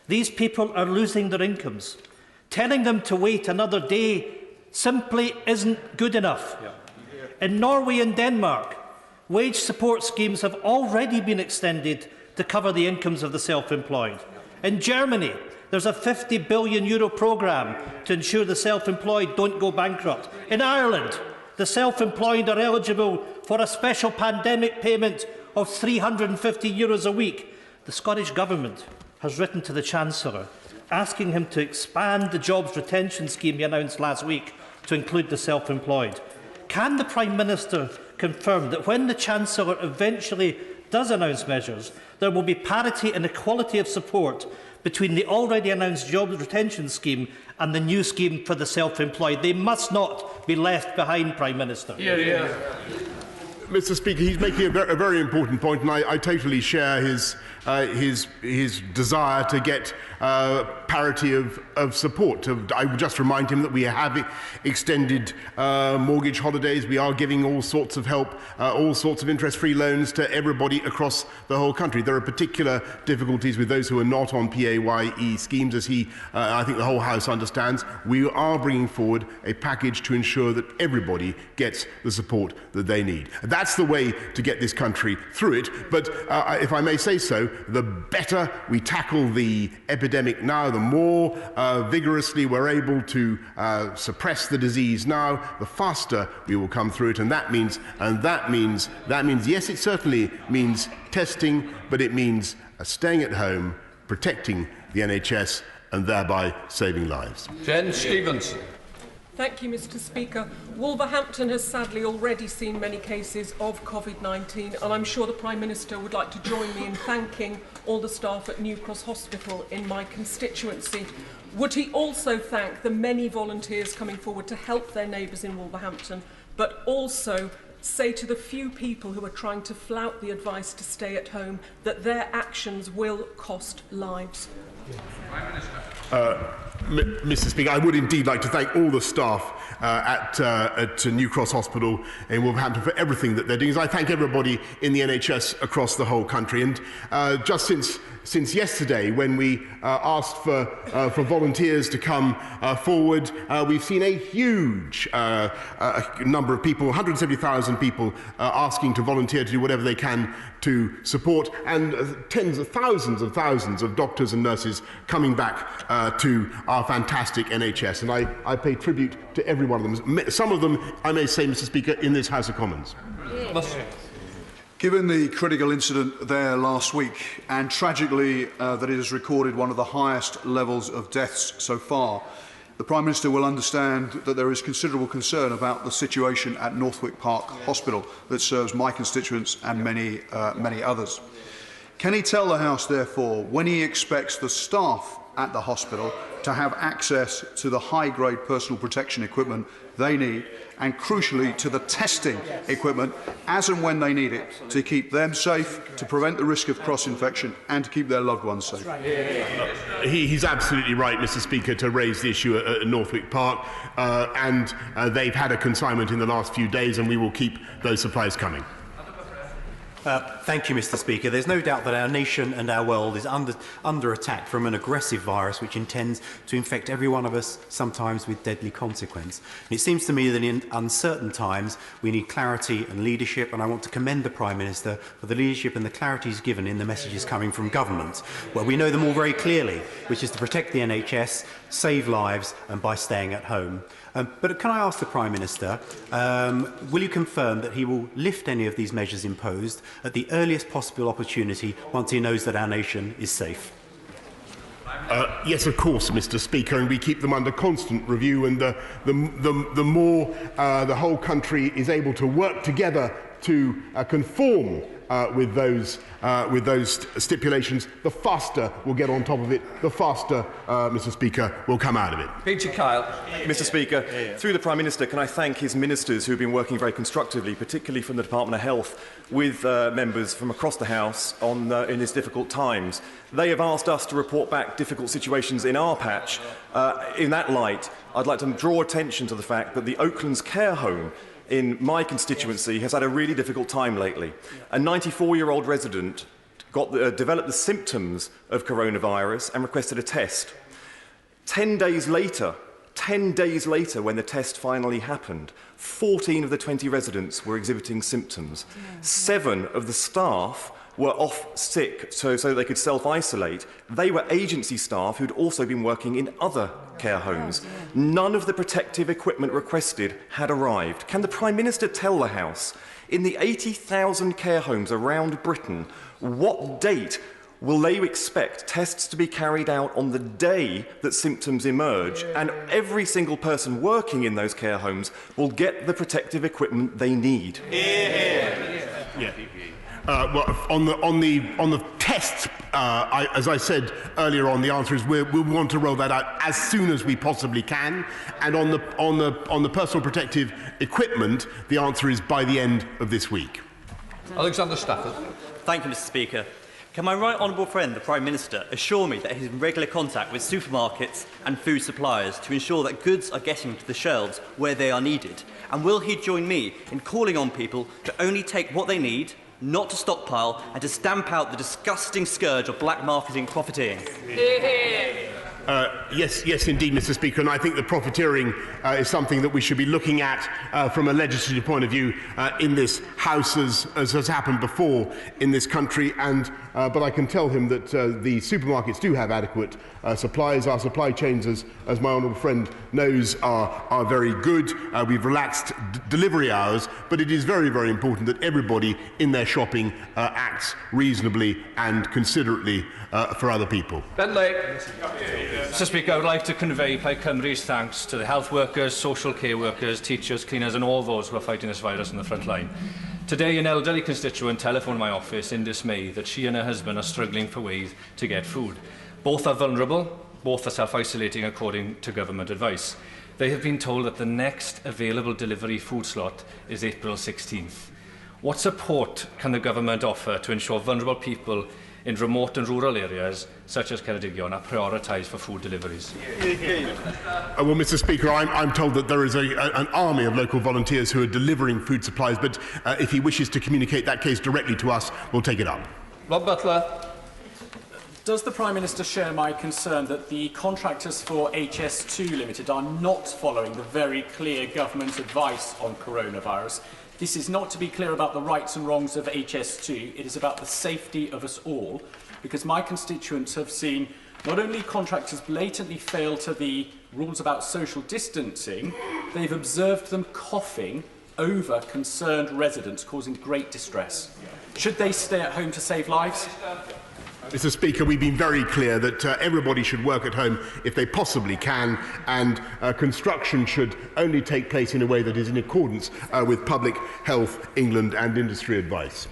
these people are losing their incomes. Telling them to wait another day simply isn't good enough. In Norway and Denmark, wage support schemes have already been extended to cover the incomes of the self-employed. In Germany, there's a €50 billion programme to ensure the self-employed don't go bankrupt. In Ireland, the self-employed are eligible for a special pandemic payment of €350 a week. The Scottish Government has written to the Chancellor asking him to expand the jobs retention scheme he announced last week to include the self-employed. Can the Prime Minister confirm that when the Chancellor eventually does announce measures, there will be parity and equality of support between the already announced jobs retention scheme and the new scheme for the self-employed? They must not be left behind, Prime Minister. Mr. Speaker, he's making a very important point, and I totally share his desire to get parity of support. I would just remind him that we have extended mortgage holidays. We are giving all sorts of help, all sorts of interest-free loans to everybody across the whole country. There are particular difficulties with those who are not on PAYE schemes, as I think the whole House understands. We are bringing forward a package to ensure that everybody gets the support that they need. That's the way to get this country through it. But if I may say so, the better we tackle the epidemic now, the more vigorously we're able to suppress the disease now, the faster we will come through it. And that means, yes, it certainly means testing, but it means staying at home, protecting the NHS, and thereby saving lives. Jen Stevens. Thank you, Mr. Speaker. Wolverhampton has sadly already seen many cases of COVID-19, and I'm sure the Prime Minister would like to join me in thanking all the staff at New Cross Hospital in my constituency. Would he also thank the many volunteers coming forward to help their neighbours in Wolverhampton, but also say to the few people who are trying to flout the advice to stay at home that their actions will cost lives? Prime Minister. Mr. Speaker, I would indeed like to thank all the staff at New Cross Hospital in Wolverhampton for everything that they're doing. I thank everybody in the NHS across the whole country. And just since yesterday, when we asked for volunteers to come forward, we've seen a huge number of people, 170,000 people, asking to volunteer to do whatever they can to support, and tens of thousands of doctors and nurses coming back to our fantastic NHS. And I pay tribute to every one of them. Some of them, I may say, Mr. Speaker, in this House of Commons. Given the critical incident there last week, and tragically that it has recorded one of the highest levels of deaths so far, the Prime Minister will understand that there is considerable concern about the situation at Northwick Park Hospital that serves my constituents and many others. Can he tell the House, therefore, when he expects the staff at the hospital to have access to the high-grade personal protection equipment they need, and crucially to the testing equipment as and when they need it, to keep them safe, to prevent the risk of cross-infection, and to keep their loved ones safe? He's absolutely right, Mr. Speaker, to raise the issue at Northwick Park, and they've had a consignment in the last few days, and we will keep those supplies coming. Thank you, Mr. Speaker. There's no doubt that our nation and our world is under attack from an aggressive virus which intends to infect every one of us, sometimes with deadly consequence. And it seems to me that in uncertain times we need clarity and leadership, and I want to commend the Prime Minister for the leadership and the clarity he's given in the messages coming from government, where we know them all very clearly, which is to protect the NHS, save lives, and by staying at home. But can I ask the Prime Minister, will you confirm that he will lift any of these measures imposed at the earliest possible opportunity once he knows that our nation is safe? Yes, of course, Mr. Speaker, and we keep them under constant review, and the more the whole country is able to work together to conform with those stipulations, the faster we'll get on top of it, the faster, Mr. Speaker, we'll come out of it. Peter Kyle. Mr. Speaker, through the Prime Minister, can I thank his ministers who have been working very constructively, particularly from the Department of Health, with members from across the House in these difficult times. They have asked us to report back difficult situations in our patch. In that light, I'd like to draw attention to the fact that the Oaklands Care Home in my constituency has had a really difficult time lately. A 94-year-old resident developed the symptoms of coronavirus and requested a test. 10 days later, when the test finally happened, 14 of the 20 residents were exhibiting symptoms. 7 of the staff were off sick so they could self-isolate. They were agency staff who'd also been working in other care homes. None of the protective equipment requested had arrived. Can the Prime Minister tell the House, in the 80,000 care homes around Britain, what date will they expect tests to be carried out on the day that symptoms emerge, and every single person working in those care homes will get the protective equipment they need? Yeah. Well, on the tests, as I said earlier on, the answer is we want to roll that out as soon as we possibly can. And on the personal protective equipment, the answer is by the end of this week. Alexander Stafford. Thank you, Mr. Speaker. Can my right honourable friend, the Prime Minister, assure me that he is in regular contact with supermarkets and food suppliers to ensure that goods are getting to the shelves where they are needed? And will he join me in calling on people to only take what they need, not to stockpile, and to stamp out the disgusting scourge of black marketing profiteering? Yes, indeed, Mr. Speaker, and I think the profiteering is something that we should be looking at from a legislative point of view in this House, as has happened before in this country. But I can tell him that the supermarkets do have adequate supplies. Our supply chains, as my honourable friend knows, are very good. We've relaxed delivery hours, but it is very, very important that everybody in their shopping acts reasonably and considerately for other people. Ben Lake. Mr. Speaker, I would like to convey Plaid Cymru's thanks to the health workers, social care workers, teachers, cleaners and all those who are fighting this virus in the front line. Today, an elderly constituent telephoned my office in dismay that she and her husband are struggling for ways to get food. Both are vulnerable, both are self-isolating according to government advice. They have been told that the next available delivery food slot is April 16th. What support can the government offer to ensure vulnerable people in remote and rural areas, such as Ceredigion, are prioritised for food deliveries? Well, Mr. Speaker, I'm told that there is an army of local volunteers who are delivering food supplies, but if he wishes to communicate that case directly to us, we'll take it up. Rob Butler. Does the Prime Minister share my concern that the contractors for HS2 Limited are not following the very clear government advice on coronavirus? This is not to be clear about the rights and wrongs of HS2, it is about the safety of us all, because my constituents have seen not only contractors blatantly fail to the rules about social distancing, they've observed them coughing over concerned residents, causing great distress. Should they stay at home to save lives? Mr. Speaker, we've been very clear that everybody should work at home if they possibly can, and construction should only take place in a way that is in accordance with Public Health England and industry advice.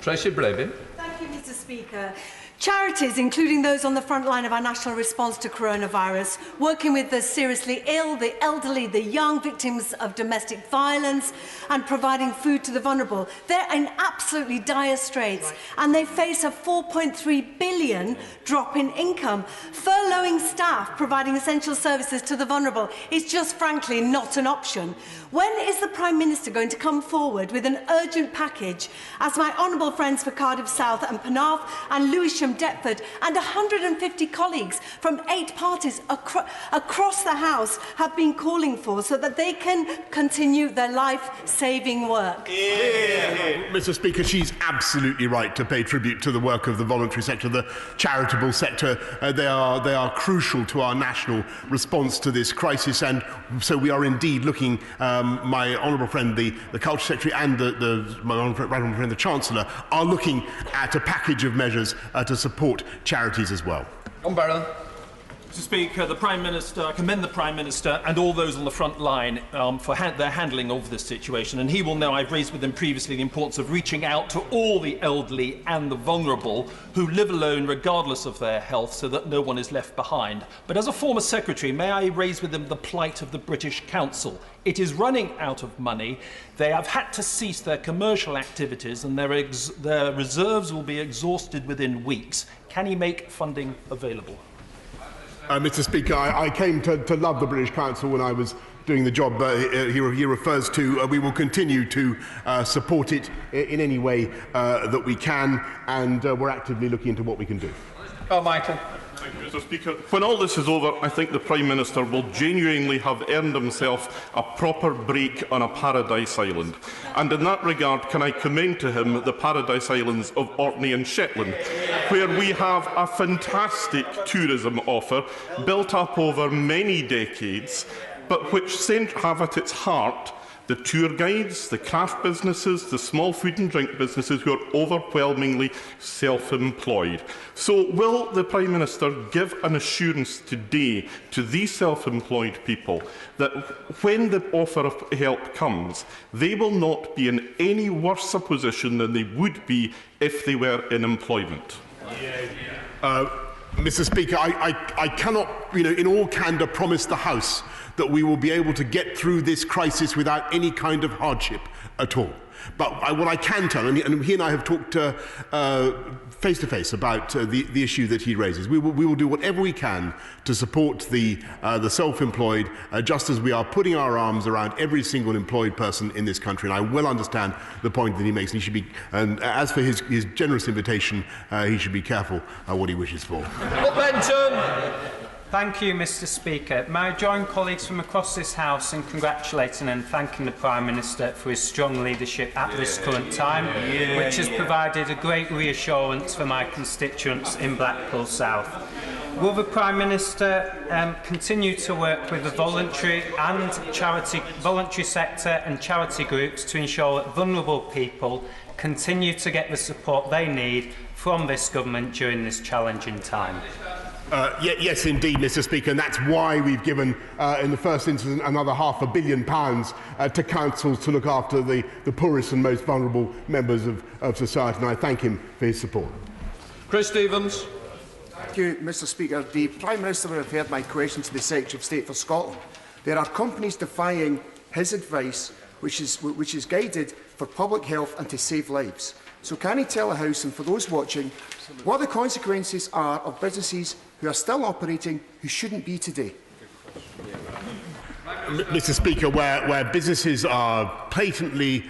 Tracy Brabin. Thank you, Mr. Speaker. Charities, including those on the front line of our national response to coronavirus, working with the seriously ill, the elderly, the young victims of domestic violence, and providing food to the vulnerable, they're in absolutely dire straits, and they face a 4.3 billion drop in income. Furloughing staff providing essential services to the vulnerable is just frankly not an option. When is the Prime Minister going to come forward with an urgent package, as my honourable friends for Cardiff South and Penarth and Lewisham Deptford and 150 colleagues from 8 parties across the House have been calling for, so that they can continue their life-saving work? Mr. Speaker, she's absolutely right to pay tribute to the work of the voluntary sector, the charitable sector. They are crucial to our national response to this crisis, and so we are indeed looking. My honourable friend, the Culture Secretary, and my honourable friend, the Chancellor, are looking at a package of measures to support charities as well. John Barrow. Mr. Speaker, I commend the Prime Minister and all those on the front line for their handling of this situation. And he will know I've raised with him previously the importance of reaching out to all the elderly and the vulnerable who live alone regardless of their health, so that no one is left behind. But as a former secretary, may I raise with him the plight of the British Council? It is running out of money. They have had to cease their commercial activities, and their reserves will be exhausted within weeks. Can he make funding available? Mr. Speaker, I came to love the British Council when I was doing the job he refers to. We will continue to support it in any way that we can, and we're actively looking into what we can do. Oh, Michael. Thank you, Mr. Speaker. When all this is over, I think the Prime Minister will genuinely have earned himself a proper break on a paradise island. And in that regard, can I commend to him the paradise islands of Orkney and Shetland, where we have a fantastic tourism offer built up over many decades, but which have at its heart the tour guides, the craft businesses, the small food and drink businesses who are overwhelmingly self-employed. So will the Prime Minister give an assurance today to these self-employed people that when the offer of help comes, they will not be in any worse a position than they would be if they were in employment? Mr. Speaker, I cannot, in all candour, promise the House that we will be able to get through this crisis without any kind of hardship at all. But what I can tell, and he and I have talked face to face about the issue that he raises, we will do whatever we can to support the self-employed, just as we are putting our arms around every single employed person in this country. And I well understand the point that he makes. And he should be, and as for his generous invitation, he should be careful what he wishes for. Thank you, Mr. Speaker. May I join colleagues from across this House in congratulating and thanking the Prime Minister for his strong leadership at this current time, which has provided a great reassurance for my constituents in Blackpool South. Will the Prime Minister continue to work with the voluntary sector and charity groups to ensure that vulnerable people continue to get the support they need from this government during this challenging time? Yes, indeed, Mr. Speaker, and that's why we've given, in the first instance, another £500 million to councils to look after the poorest and most vulnerable members of society, and I thank him for his support. Chris Stevens. Thank you, Mr. Speaker. The Prime Minister will have heard my question to the Secretary of State for Scotland. There are companies defying his advice, which is guided for public health and to save lives. So can he tell the House, and for those watching, what the consequences are of businesses who are still operating who shouldn't be today? Mr. Speaker, where businesses are blatantly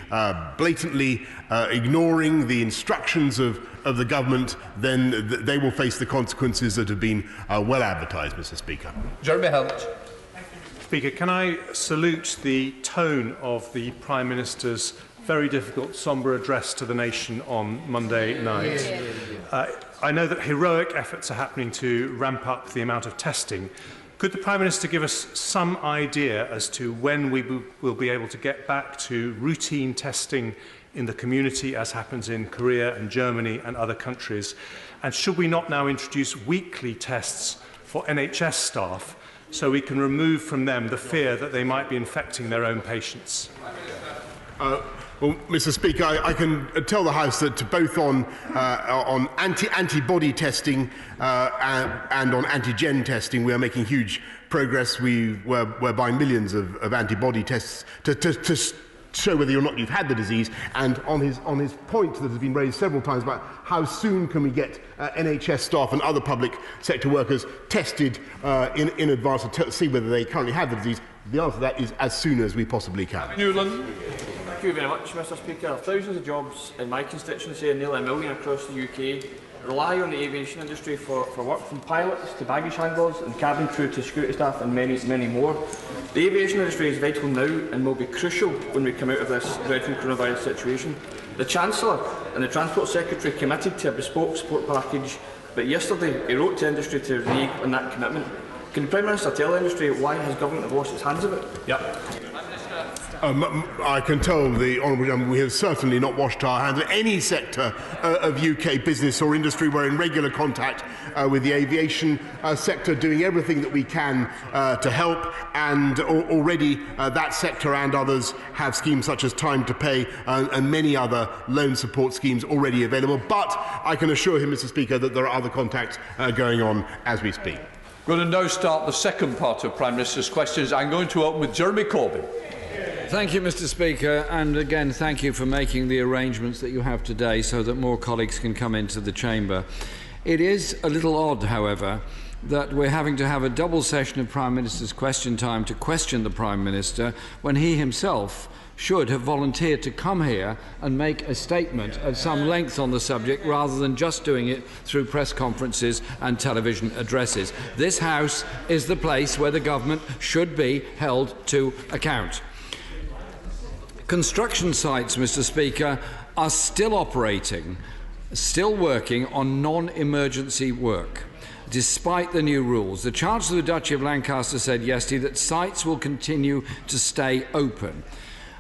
ignoring the instructions of the government, then they will face the consequences that have been well advertised, Mr. Speaker. Jeremy Hunt. Speaker, can I salute the tone of the Prime Minister's very difficult, sombre address to the nation on Monday night. I know that heroic efforts are happening to ramp up the amount of testing. Could the Prime Minister give us some idea as to when we will be able to get back to routine testing in the community, as happens in Korea and Germany and other countries? And should we not now introduce weekly tests for NHS staff so we can remove from them the fear that they might be infecting their own patients? Well, Mr. Speaker, I can tell the House that both on antibody testing and on antigen testing, we are making huge progress. We're buying millions of antibody tests to show whether or not you've had the disease. And on his point that has been raised several times about how soon can we get NHS staff and other public sector workers tested in advance to see whether they currently have the disease, the answer to that is as soon as we possibly can. Newland. Thank you very much, Mr. Speaker. Thousands of jobs in my constituency and nearly 1 million across the UK rely on the aviation industry for work, from pilots to baggage handlers and cabin crew to security staff and many, many more. The aviation industry is vital now and will be crucial when we come out of this dreadful coronavirus situation. The Chancellor and the Transport Secretary committed to a bespoke support package, but yesterday he wrote to industry to renege on that commitment. Can the Prime Minister tell the industry why his government have washed its hands of it? Yep. I can tell the Honourable Gentleman we have certainly not washed our hands of any sector of UK business or industry. We're in regular contact with the aviation sector, doing everything that we can to help, and already that sector and others have schemes such as Time to Pay and many other loan support schemes already available. But I can assure him, Mr. Speaker, that there are other contacts going on as we speak. We're going to now start the second part of Prime Minister's questions. I'm going to open with Jeremy Corbyn. Thank you, Mr. Speaker, and again thank you for making the arrangements that you have today so that more colleagues can come into the chamber. It is a little odd, however, that we're having to have a double session of Prime Minister's question time to question the Prime Minister when he himself should have volunteered to come here and make a statement at some length on the subject rather than just doing it through press conferences and television addresses. This House is the place where the government should be held to account. Construction sites, Mr. Speaker, are still operating, still working on non-emergency work, despite the new rules. The Chancellor of the Duchy of Lancaster said yesterday that sites will continue to stay open.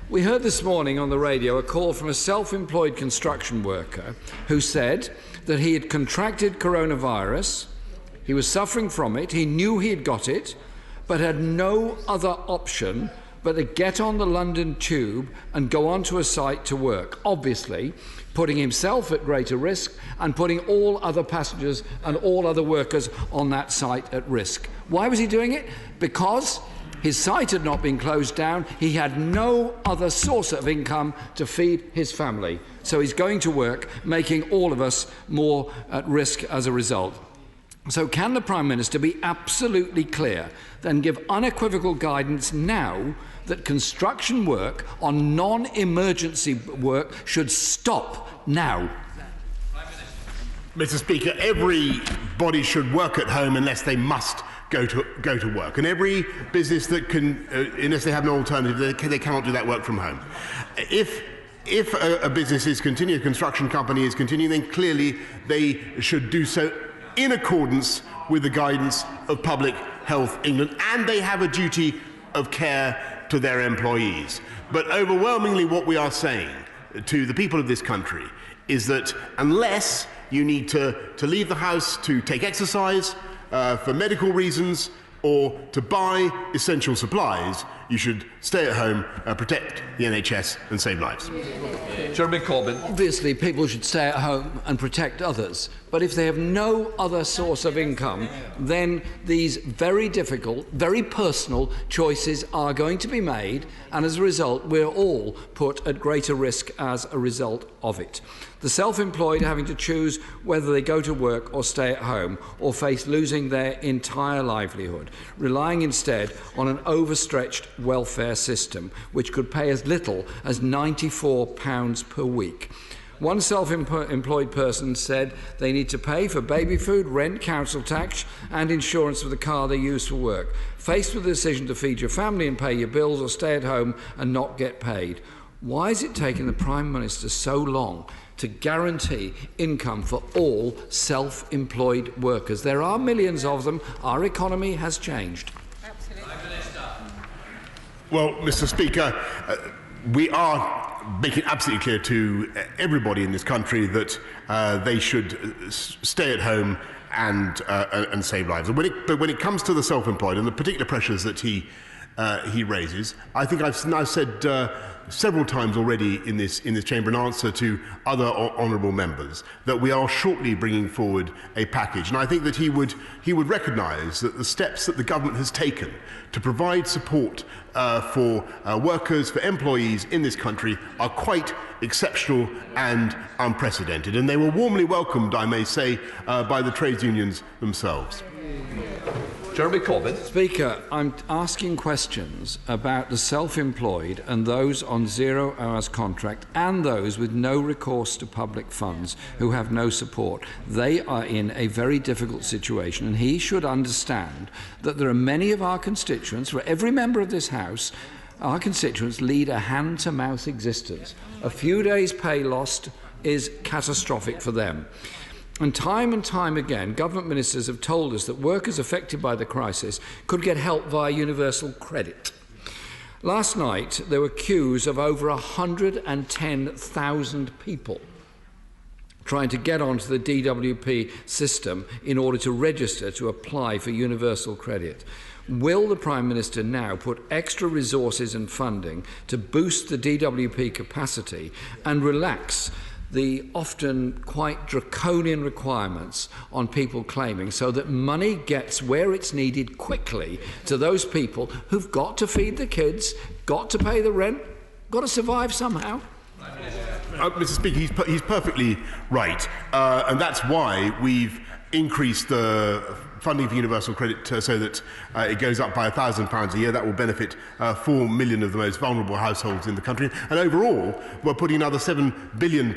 We heard this morning on the radio a call from a self-employed construction worker who said that he had contracted coronavirus, he was suffering from it, he knew he had got it, but had no other option but to get on the London Tube and go onto a site to work, obviously putting himself at greater risk and putting all other passengers and all other workers on that site at risk. Why was he doing it? Because his site had not been closed down. He had no other source of income to feed his family. So he's going to work, making all of us more at risk as a result. So can the Prime Minister be absolutely clear and give unequivocal guidance now that construction work on non-emergency work should stop now? Mr. Speaker, everybody should work at home unless they must go to work, and every business that can, unless they have no alternative, they cannot do that work from home. If a business is continuing, a construction company is continuing, then clearly they should do so in accordance with the guidance of Public Health England, and they have a duty of care to their employees. But overwhelmingly what we are saying to the people of this country is that unless you need to leave the house to take exercise, for medical reasons, or to buy essential supplies, you should stay at home, protect the NHS and save lives. Jeremy Corbyn. Obviously, people should stay at home and protect others. But if they have no other source of income, then these very difficult, very personal choices are going to be made, and as a result, we're all put at greater risk as a result of it. The self-employed having to choose whether they go to work or stay at home, or face losing their entire livelihood, relying instead on an overstretched welfare system, which could pay as little as £94 per week. One self-employed person said they need to pay for baby food, rent, council tax and insurance for the car they use for work. Faced with the decision to feed your family and pay your bills or stay at home and not get paid, why is it taking the Prime Minister so long to guarantee income for all self-employed workers? There are millions of them. Our economy has changed. Well, Mr. Speaker, we are making absolutely clear to everybody in this country that they should stay at home and save lives. But when it comes to the self-employed and the particular pressures that he raises, I think I've now said several times already in this chamber in answer to other honourable members that we are shortly bringing forward a package, and I think that he would recognise that the steps that the government has taken to provide support for workers, for employees in this country are quite exceptional and unprecedented, and they were warmly welcomed, I may say, by the trades unions themselves. Jeremy Corbyn. Speaker, I'm asking questions about the self-employed and those on 0 hours contract and those with no recourse to public funds who have no support. They are in a very difficult situation, and he should understand that there are many of our constituents, for every member of this House, our constituents lead a hand-to-mouth existence. A few days' pay lost is catastrophic for them. And time again, government ministers have told us that workers affected by the crisis could get help via universal credit. Last night, there were queues of over 110,000 people trying to get onto the DWP system in order to register to apply for universal credit. Will the Prime Minister now put extra resources and funding to boost the DWP capacity and relax the often quite draconian requirements on people claiming, so that money gets where it's needed quickly to those people who've got to feed the kids, got to pay the rent, got to survive somehow? Mr. Speaker, he's perfectly right, and that's why we've increased the funding for universal credit so that it goes up by £1,000 a year. That will benefit 4 million of the most vulnerable households in the country. And overall, we're putting another £7 billion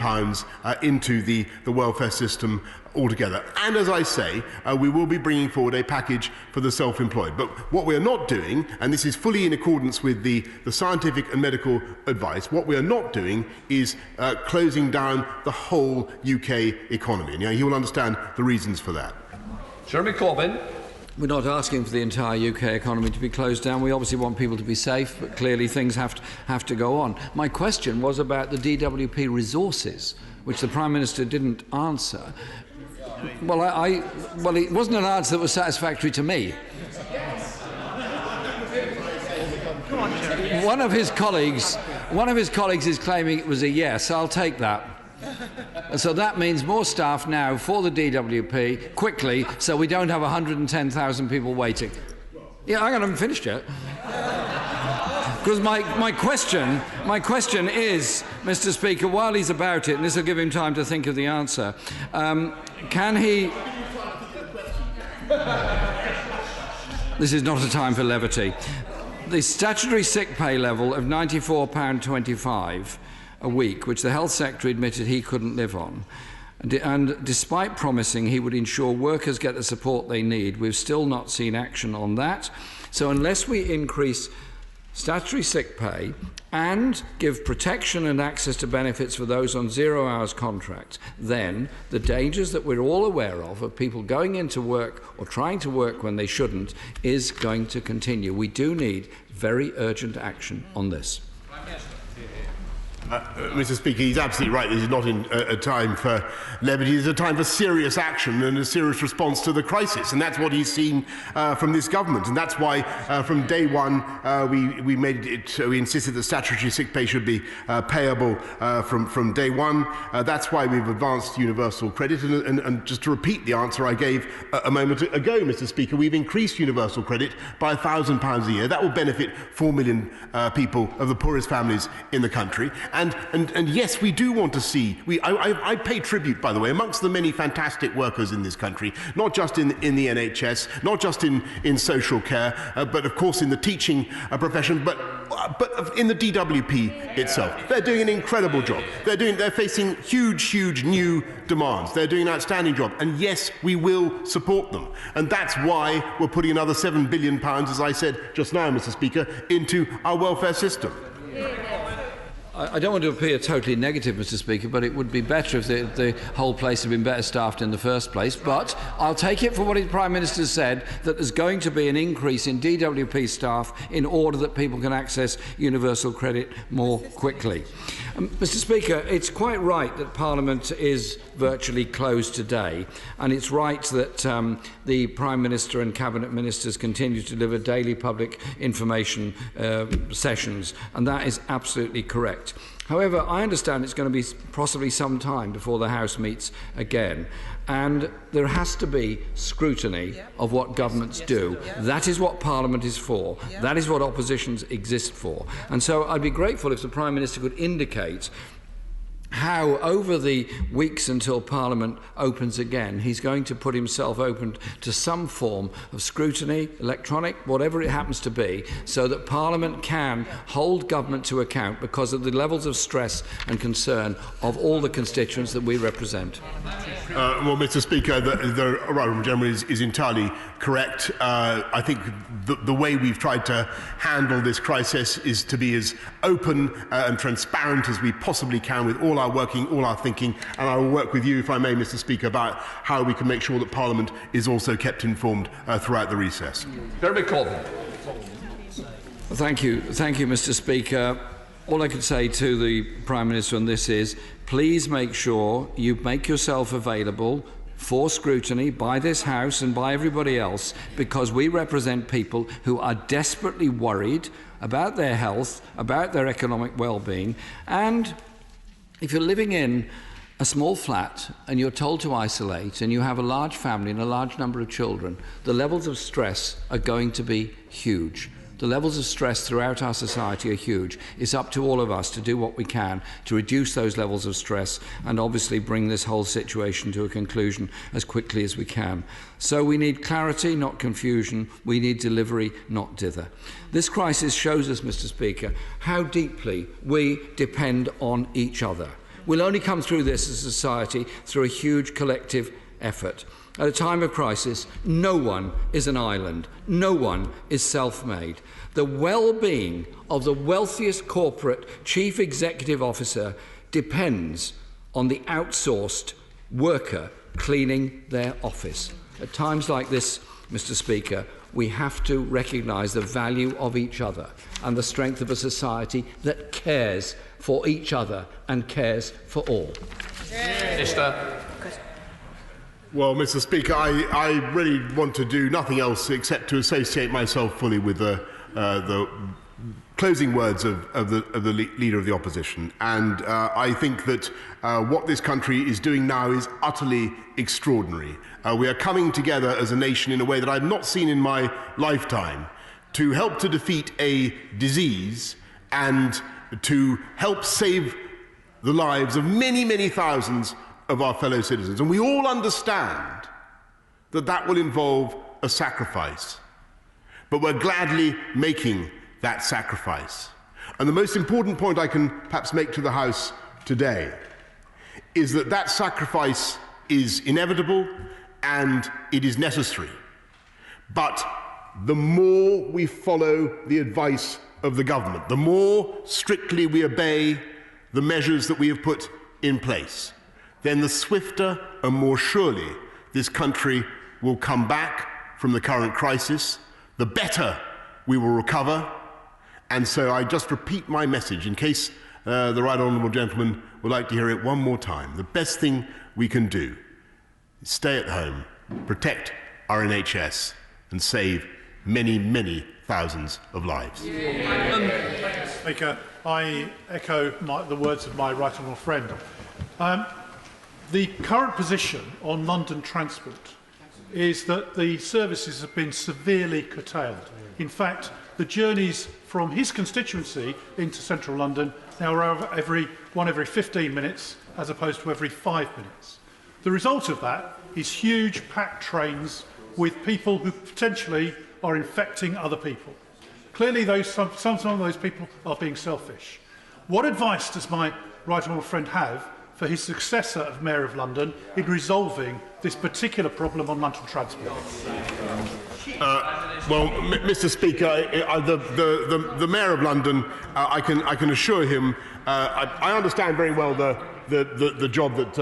into the welfare system altogether. And as I say, we will be bringing forward a package for the self-employed. But what we are not doing, and this is fully in accordance with the scientific and medical advice, what we are not doing is closing down the whole UK economy. And you will understand the reasons for that. Jeremy Corbyn. We're not asking for the entire UK economy to be closed down. We obviously want people to be safe, but clearly things have to go on. My question was about the DWP resources, which the Prime Minister didn't answer. Well, well, it wasn't an answer that was satisfactory to me. One of his colleagues is claiming it was a yes. I'll take that. So that means more staff now for the DWP, quickly, so we don't have 110,000 people waiting. Yeah, I haven't finished yet. Because my question is, Mr. Speaker, while he's about it, and this will give him time to think of the answer, can he... This is not a time for levity. The statutory sick pay level of £94.25 a week, which the Health Secretary admitted he couldn't live on, and despite promising he would ensure workers get the support they need, we've still not seen action on that. So unless we increase statutory sick pay and give protection and access to benefits for those on 0 hours contracts, then the dangers that we're all aware of people going into work or trying to work when they shouldn't is going to continue. We do need very urgent action on this. Mr. Speaker, he's absolutely right. This is not a time for levity. It's a time for serious action and a serious response to the crisis. And that's what he's seen from this government. And that's why from day one we insisted that statutory sick pay should be payable from day one. That's why we've advanced universal credit. And just to repeat the answer I gave a moment ago, Mr. Speaker, we've increased universal credit by £1,000 a year. That will benefit 4 million people of the poorest families in the country. And yes, we do want to see... I pay tribute, by the way, amongst the many fantastic workers in this country, not just in the NHS, not just in social care, but of course in the teaching profession, but in the DWP itself. They're doing an incredible job. They're facing huge new demands. They're doing an outstanding job. And yes, we will support them. And that's why we're putting another £7 billion, as I said just now, Mr. Speaker, into our welfare system. I don't want to appear totally negative, Mr. Speaker, but it would be better if the whole place had been better staffed in the first place. But I'll take it for what the Prime Minister said, that there's going to be an increase in DWP staff in order that people can access universal credit more quickly. Mr. Speaker, it's quite right that Parliament is virtually closed today, and it's right that the Prime Minister and Cabinet Ministers continue to deliver daily public information sessions, and that is absolutely correct. However, I understand it's going to be possibly some time before the House meets again, and there has to be scrutiny of what governments do. That is what Parliament is for. That is what oppositions exist for. And so I'd be grateful if the Prime Minister could indicate how, over the weeks until Parliament opens again, he's going to put himself open to some form of scrutiny, electronic, whatever it happens to be, so that Parliament can hold government to account because of the levels of stress and concern of all the constituents that we represent. Well, Mr. Speaker, the Honourable Gentleman is entirely correct. I think the way we've tried to handle this crisis is to be as open and transparent as we possibly can with all our working, all our thinking, and I will work with you, if I may, Mr. Speaker, about how we can make sure that Parliament is also kept informed throughout the recess. Jeremy Corbyn. Thank you, Mr. Speaker. All I could say to the Prime Minister on this is, please make sure you make yourself available for scrutiny by this House and by everybody else, because we represent people who are desperately worried about their health, about their economic well-being, and if you're living in a small flat and you're told to isolate and you have a large family and a large number of children, the levels of stress are going to be huge. The levels of stress throughout our society are huge. It's up to all of us to do what we can to reduce those levels of stress and obviously bring this whole situation to a conclusion as quickly as we can. So we need clarity, not confusion. We need delivery, not dither. This crisis shows us, Mr. Speaker, how deeply we depend on each other. We'll only come through this as a society through a huge collective effort. At a time of crisis, no one is an island. No one is self-made. The well-being of the wealthiest corporate chief executive officer depends on the outsourced worker cleaning their office. At times like this, Mr. Speaker, we have to recognise the value of each other and the strength of a society that cares for each other and cares for all. Minister. Well, Mr. Speaker, I really want to do nothing else except to associate myself fully with the closing words of the Leader of the Opposition. And I think that what this country is doing now is utterly extraordinary. We are coming together as a nation in a way that I've not seen in my lifetime to help to defeat a disease and to help save the lives of many, many thousands of our fellow citizens. And we all understand that that will involve a sacrifice. But we're gladly making that sacrifice. And the most important point I can perhaps make to the House today is that that sacrifice is inevitable and it is necessary. But the more we follow the advice of the government, the more strictly we obey the measures that we have put in place, then the swifter and more surely this country will come back from the current crisis, the better we will recover. And so I just repeat my message in case the right honourable gentleman would like to hear it one more time. The best thing we can do is stay at home, protect our NHS and save many, many thousands of lives. Speaker, I echo the words of my right honourable friend. The current position on London transport is that the services have been severely curtailed. In fact, the journeys from his constituency into central London now are every 15 minutes as opposed to every 5 minutes. The result of that is huge packed trains with people who potentially are infecting other people. Clearly, some of those people are being selfish. What advice does my right honourable friend have for his successor as Mayor of London in resolving this particular problem on London transport? Well, Mr. Speaker, the Mayor of London, I can assure him, I understand very well the job that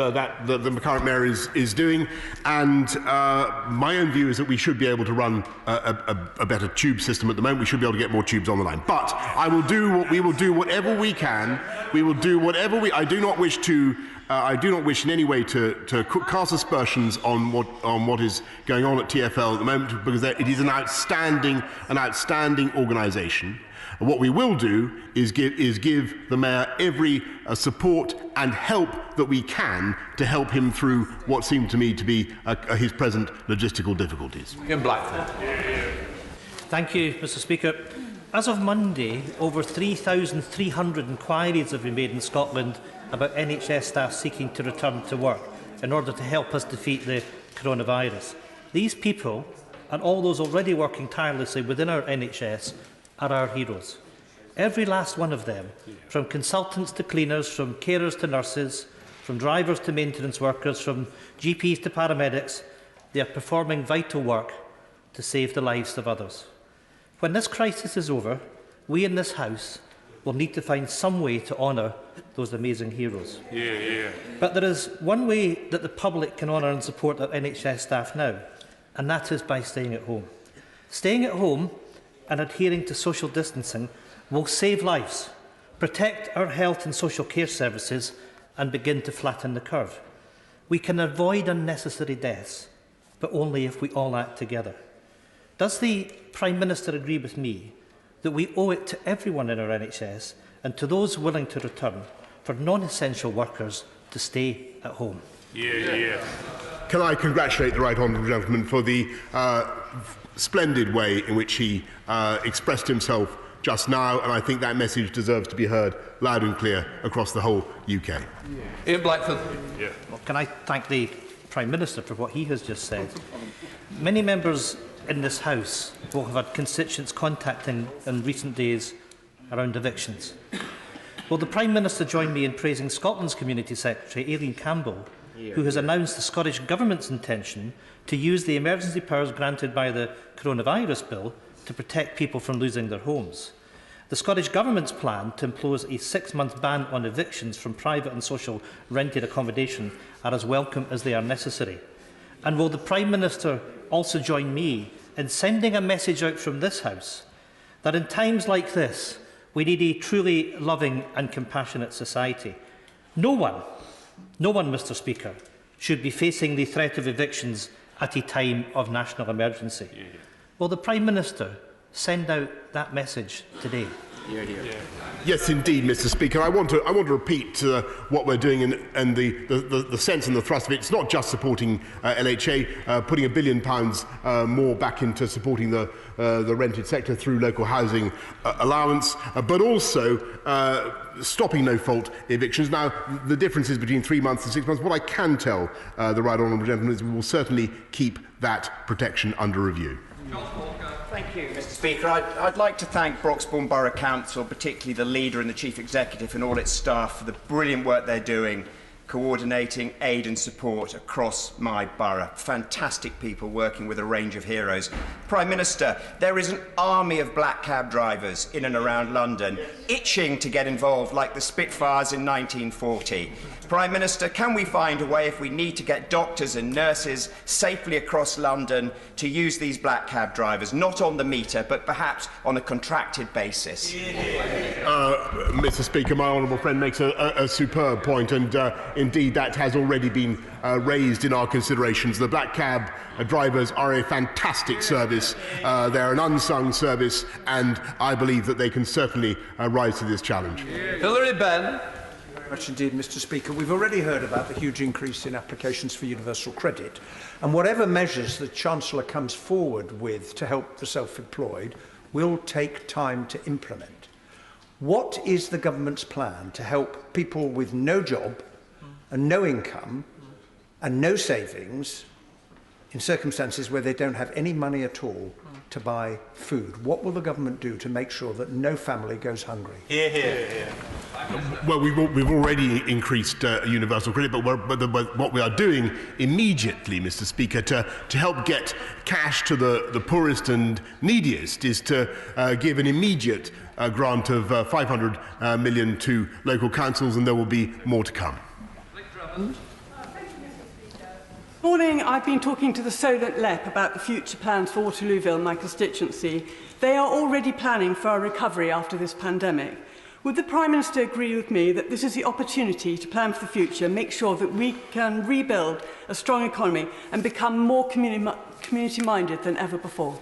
the current mayor is doing, and my own view is that we should be able to run a better tube system at the moment. We should be able to get more tubes on the line. But we will do whatever we can. We will do whatever we. I do not wish in any way to cast aspersions on what is going on at TfL at the moment, because it is an outstanding organisation. What we will do is give the Mayor every support and help that we can to help him through what seem to me to be his present logistical difficulties. In Blackford. Thank you, Mr. Speaker. As of Monday, over 3,300 inquiries have been made in Scotland about NHS staff seeking to return to work in order to help us defeat the coronavirus. These people, and all those already working tirelessly within our NHS, are our heroes. Every last one of them, from consultants to cleaners, from carers to nurses, from drivers to maintenance workers, from GPs to paramedics, they are performing vital work to save the lives of others. When this crisis is over, we in this House will need to find some way to honour those amazing heroes. But there is one way that the public can honour and support our NHS staff now, and that is by staying at home. Staying at home and adhering to social distancing will save lives, protect our health and social care services, and begin to flatten the curve. We can avoid unnecessary deaths, but only if we all act together. Does the Prime Minister agree with me that we owe it to everyone in our NHS and to those willing to return for non-essential workers to stay at home? Can I congratulate the right honourable gentleman for the splendid way in which he expressed himself just now, and I think that message deserves to be heard loud and clear across the whole UK. Ian Blackford. Well, can I thank the Prime Minister for what he has just said? Many members in this House will have had constituents contacting in recent days around evictions. Will the Prime Minister join me in praising Scotland's Community Secretary, Aileen Campbell, who has announced the Scottish Government's intention to use the emergency powers granted by the coronavirus bill to protect people from losing their homes? The Scottish Government's plan to impose a 6-month ban on evictions from private and social rented accommodation are as welcome as they are necessary. And will the Prime Minister also join me in sending a message out from this House that in times like this, we need a truly loving and compassionate society. No one, Mr. Speaker, should be facing the threat of evictions at a time of national emergency. Will the Prime Minister send out that message today? Yes, indeed, Mr. Speaker. I want to repeat what we're doing and the sense and the thrust of it. It's not just supporting LHA, putting £1 billion more back into supporting the rented sector through local housing allowance, but also stopping no-fault evictions. Now, the differences between 3 months and 6 months, what I can tell the Right Honourable Gentleman is we will certainly keep that protection under review. Thank you, Mr. Speaker. I'd like to thank Broxbourne Borough Council, particularly the leader and the Chief Executive and all its staff for the brilliant work they're doing, coordinating aid and support across my borough. Fantastic people working with a range of heroes. Prime Minister, there is an army of black cab drivers in and around London, itching to get involved like the Spitfires in 1940. Prime Minister, can we find a way, if we need to get doctors and nurses safely across London, to use these black cab drivers, not on the meter, but perhaps on a contracted basis? Mr. Speaker, my honourable friend makes a superb point, and indeed that has already been raised in our considerations. The black cab drivers are a fantastic service. They're an unsung service, and I believe that they can certainly rise to this challenge. Hilary Benn. Much indeed, Mr. Speaker. We've already heard about the huge increase in applications for universal credit, and whatever measures the Chancellor comes forward with to help the self-employed will take time to implement. What is the government's plan to help people with no job and no income and no savings in circumstances where they don't have any money at all to buy food? What will the government do to make sure that no family goes hungry? Hear, hear. Well, we've already increased universal credit, but what we are doing immediately, Mr. Speaker, to help get cash to the poorest and neediest is to give an immediate grant of 500 million to local councils, and there will be more to come. Morning, I've been talking to the Solent LEP about the future plans for Waterlooville, my constituency. They are already planning for our recovery after this pandemic. Would the Prime Minister agree with me that this is the opportunity to plan for the future, make sure that we can rebuild a strong economy and become more community-minded than ever before?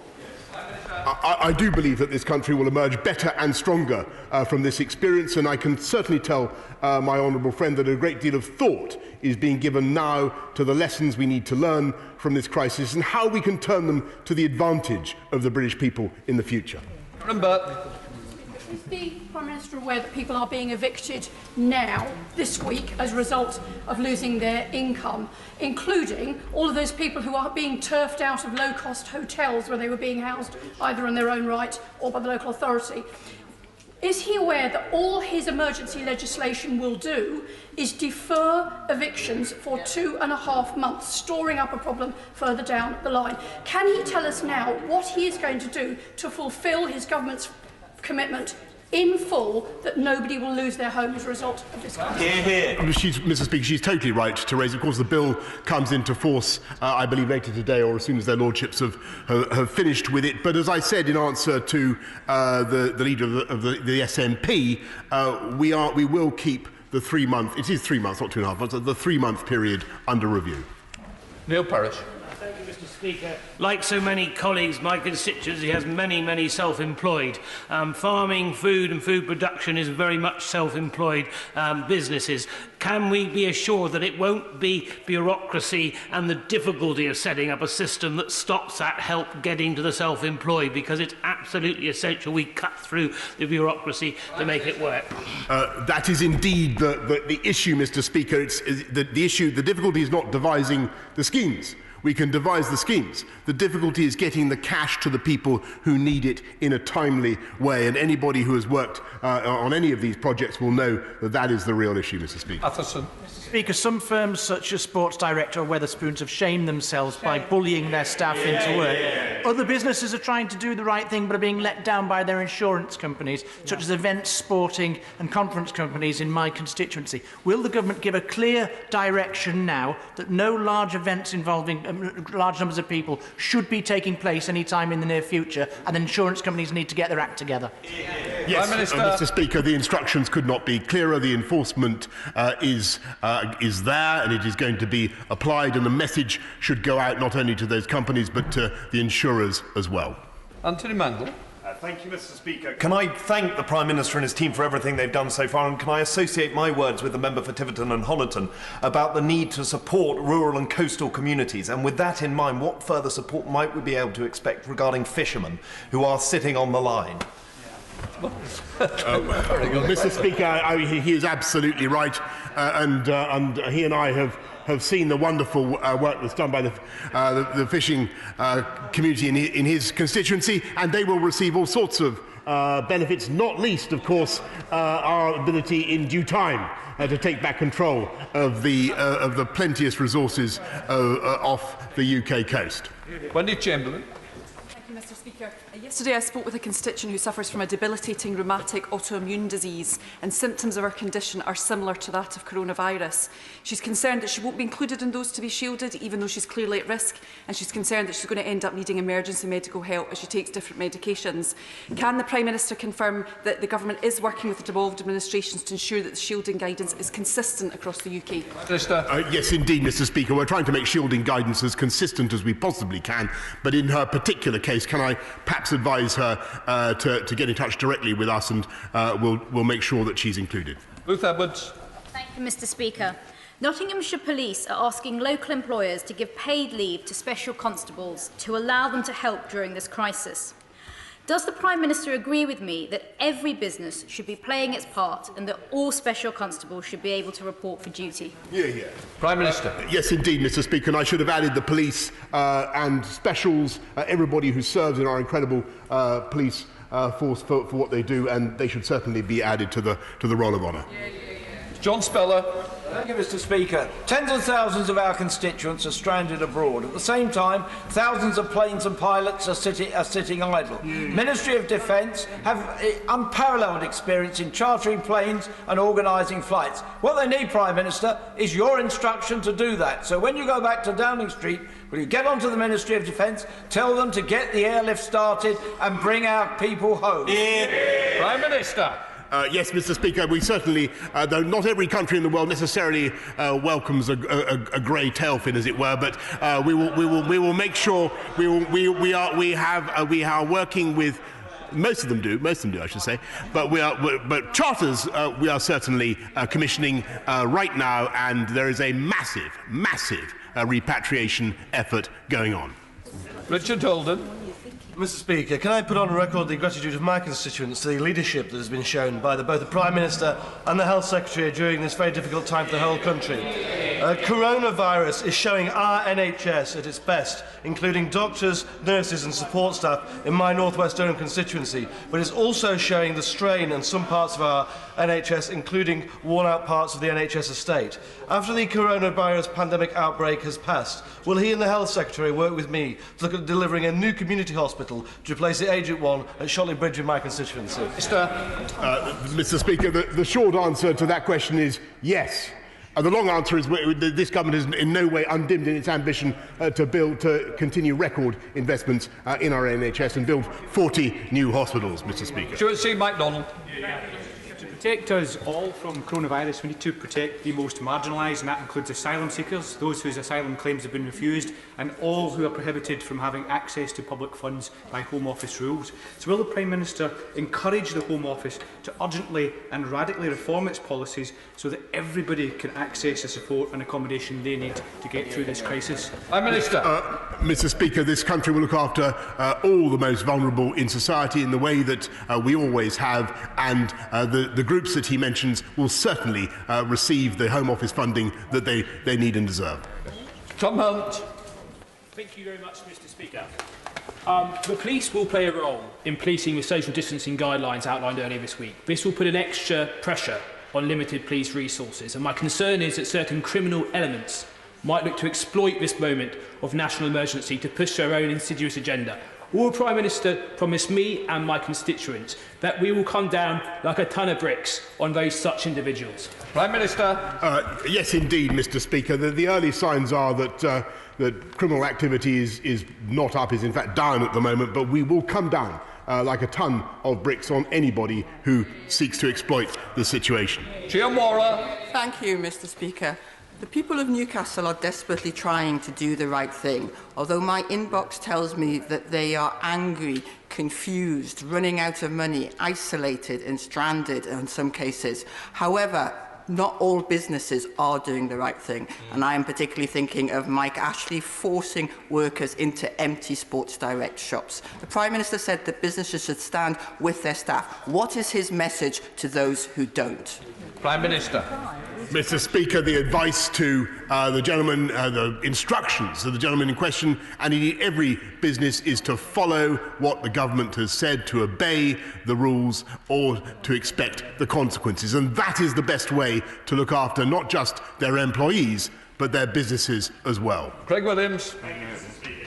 I do believe that this country will emerge better and stronger from this experience, and I can certainly tell my honourable friend that a great deal of thought is being given now to the lessons we need to learn from this crisis and how we can turn them to the advantage of the British people in the future. Is the Prime Minister aware that people are being evicted now, this week, as a result of losing their income, including all of those people who are being turfed out of low-cost hotels where they were being housed either in their own right or by the local authority? Is he aware that all his emergency legislation will do is defer evictions for 2.5 months, storing up a problem further down the line? Can he tell us now what he is going to do to fulfil his government's commitment in full that nobody will lose their home as a result of this crisis? Mr. Speaker, she's totally right to raise. Of course, the bill comes into force, I believe, later today, or as soon as their lordships have finished with it. But as I said in answer to the leader of the SNP, we will keep the 3 month. It is 3 months, not 2.5 months. The 3 month period under review. Neil Parish. Thank you, Mr. Speaker. Like so many colleagues, my constituency has many self-employed. Farming, food and food production is very much self-employed businesses. Can we be assured that it won't be bureaucracy and the difficulty of setting up a system that stops that help getting to the self-employed, because it's absolutely essential we cut through the bureaucracy to make it work? That is indeed the issue, Mr. Speaker. The difficulty is not devising the schemes. We can devise the schemes. The difficulty is getting the cash to the people who need it in a timely way, and anybody who has worked on any of these projects will know that that is the real issue, Mr. Speaker. Atherson. Speaker, some firms such as Sports Direct or Wetherspoons have shamed themselves by bullying their staff into work. Other businesses are trying to do the right thing but are being let down by their insurance companies, such as events, sporting and conference companies in my constituency. Will the government give a clear direction now that no large events involving large numbers of people should be taking place any time in the near future, and insurance companies need to get their act together? Yes, Mr. Speaker, the instructions could not be clearer. The enforcement is there, and it is going to be applied, and the message should go out not only to those companies but to the insurers as well. Anthony Mandel. Thank you, Mr. Speaker. Can I thank the Prime Minister and his team for everything they've done so far, and can I associate my words with the member for Tiverton and Honiton about the need to support rural and coastal communities? And with that in mind, what further support might we be able to expect regarding fishermen who are sitting on the line? Mr. Speaker, he is absolutely right, and he and I have seen the wonderful work that's done by the fishing community in his constituency, and they will receive all sorts of benefits, not least, of course, our ability in due time to take back control of the plenteous resources off the UK coast. Wendy Chamberlain. Mr. Speaker, yesterday I spoke with a constituent who suffers from a debilitating rheumatic autoimmune disease, and symptoms of her condition are similar to that of coronavirus. She's concerned that she won't be included in those to be shielded, even though she's clearly at risk, and she's concerned that she's going to end up needing emergency medical help as she takes different medications. Can the Prime Minister confirm that the Government is working with the devolved administrations to ensure that the shielding guidance is consistent across the UK? Yes, indeed, Mr. Speaker. We're trying to make shielding guidance as consistent as we possibly can, but in her particular case, can I perhaps advise her to get in touch directly with us, and we'll make sure that she's included. Ruth Edwards. Thank you, Mr. Speaker. Nottinghamshire Police are asking local employers to give paid leave to special constables to allow them to help during this crisis. Does the Prime Minister agree with me that every business should be playing its part and that all special constables should be able to report for duty? Yeah. Prime Minister. Yes, indeed, Mr. Speaker, and I should have added the police and specials, everybody who serves in our incredible police force for what they do, and they should certainly be added to the roll of honour. John Speller. Thank you, Mr. Speaker. Tens of thousands of our constituents are stranded abroad. At the same time, thousands of planes and pilots are sitting idle. Ministry of Defence have unparalleled experience in chartering planes and organising flights. What they need, Prime Minister, is your instruction to do that. So when you go back to Downing Street, will you get onto the Ministry of Defence, tell them to get the airlift started and bring our people home? Prime Minister. Yes, Mr. Speaker, we certainly, though not every country in the world necessarily welcomes a grey tailfin, as it were, but we will make sure we are working with. Most of them do, I should say. But charters we are certainly commissioning right now, and there is a massive repatriation effort going on. Richard Holden. Mr. Speaker, can I put on record the gratitude of my constituents to the leadership that has been shown by both the Prime Minister and the Health Secretary during this very difficult time for the whole country. Coronavirus is showing our NHS at its best, including doctors, nurses and support staff in my North West Durham constituency, but it's also showing the strain in some parts of our NHS, including worn-out parts of the NHS estate. After the coronavirus pandemic outbreak has passed, will he and the Health Secretary work with me to look at delivering a new community hospital to replace the aged one at Shotley Bridge in my constituency? Mr. Speaker, the short answer to that question is yes. The long answer is this government is in no way undimmed in its ambition to continue record investments in our NHS and build 40 new hospitals, Mr. Speaker. Stuart C. MacDonald. To protect us all from coronavirus, we need to protect the most marginalised, and that includes asylum seekers, those whose asylum claims have been refused, and all who are prohibited from having access to public funds by Home Office rules. So will the Prime Minister encourage the Home Office to urgently and radically reform its policies so that everybody can access the support and accommodation they need to get through this crisis? Prime Minister. Mr. Speaker, this country will look after all the most vulnerable in society in the way that we always have, and the groups that he mentions will certainly receive the Home Office funding that they need and deserve. Tom Hunt. Thank you very much, Mr. Speaker. The police will play a role in policing the social distancing guidelines outlined earlier this week. This will put an extra pressure on limited police resources, and my concern is that certain criminal elements might look to exploit this moment of national emergency to push their own insidious agenda. Will the Prime Minister promise me and my constituents that we will come down like a ton of bricks on those such individuals? Prime Minister. Yes, indeed, Mr. Speaker. The early signs are that criminal activity is not up, is in fact down at the moment, but we will come down like a ton of bricks on anybody who seeks to exploit the situation. Thank you, Mr. Speaker. The people of Newcastle are desperately trying to do the right thing, although my inbox tells me that they are angry, confused, running out of money, isolated and stranded in some cases. However, not all businesses are doing the right thing, and I am particularly thinking of Mike Ashley forcing workers into empty Sports Direct shops. The Prime Minister said that businesses should stand with their staff. What is his message to those who don't? Prime Minister. Mr. Speaker, the advice to the gentleman, the instructions to the gentleman in question, and indeed every business, is to follow what the government has said, to obey the rules, or to expect the consequences. And that is the best way to look after not just their employees, but their businesses as well. Craig Williams.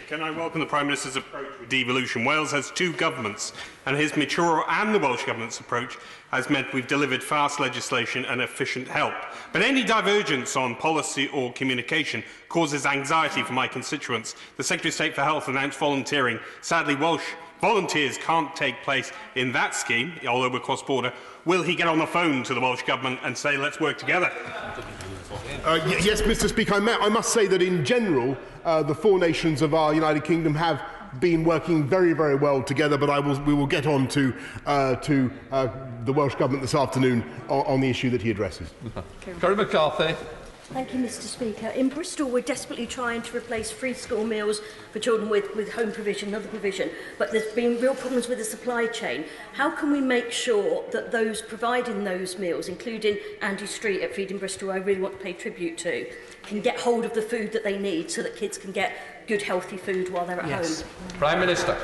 Can I welcome the Prime Minister's approach with devolution? Wales has two governments, and his mature and the Welsh Government's approach has meant we've delivered fast legislation and efficient help. But any divergence on policy or communication causes anxiety for my constituents. The Secretary of State for Health announced volunteering. Sadly, Welsh volunteers can't take place in that scheme, although we're cross-border. Will he get on the phone to the Welsh Government and say, let's work together? Yes, Mr. Speaker, I must say that in general, the four nations of our United Kingdom have been working very, very well together, but we will get on to the Welsh Government this afternoon on the issue that he addresses. Kerry McCarthy. Thank you, Mr. Speaker. In Bristol, we're desperately trying to replace free school meals for children with home provision and other provision, but there's been real problems with the supply chain. How can we make sure that those providing those meals, including Andy Street at Feeding Bristol, I really want to pay tribute to, can get hold of the food that they need so that kids can get good, healthy food while they're at home? Prime Minister.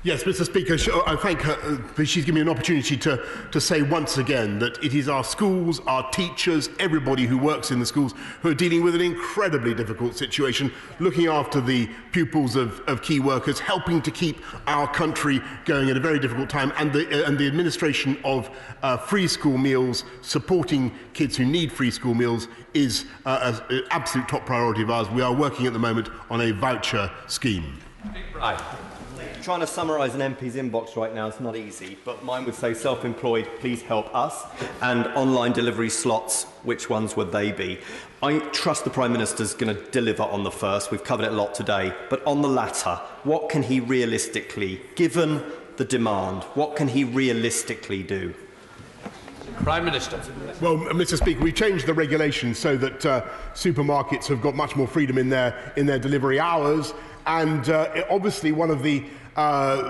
Yes, Mr. Speaker, I thank her. She's given me an opportunity to say once again that it is our schools, our teachers, everybody who works in the schools who are dealing with an incredibly difficult situation, looking after the pupils of key workers, helping to keep our country going at a very difficult time, and the administration of free school meals, supporting kids who need free school meals, is an absolute top priority of ours. We are working at the moment on a voucher scheme. Right. Trying to summarise an MP's inbox right now is not easy, but mine would say self-employed, please help us, and online delivery slots, which ones would they be? I trust the Prime Minister's going to deliver on the first. We've covered it a lot today. But on the latter, what can he realistically, given the demand, what can he realistically do? Prime Minister. Well, Mr. Speaker, we changed the regulations so that supermarkets have got much more freedom in their delivery hours, and obviously one of the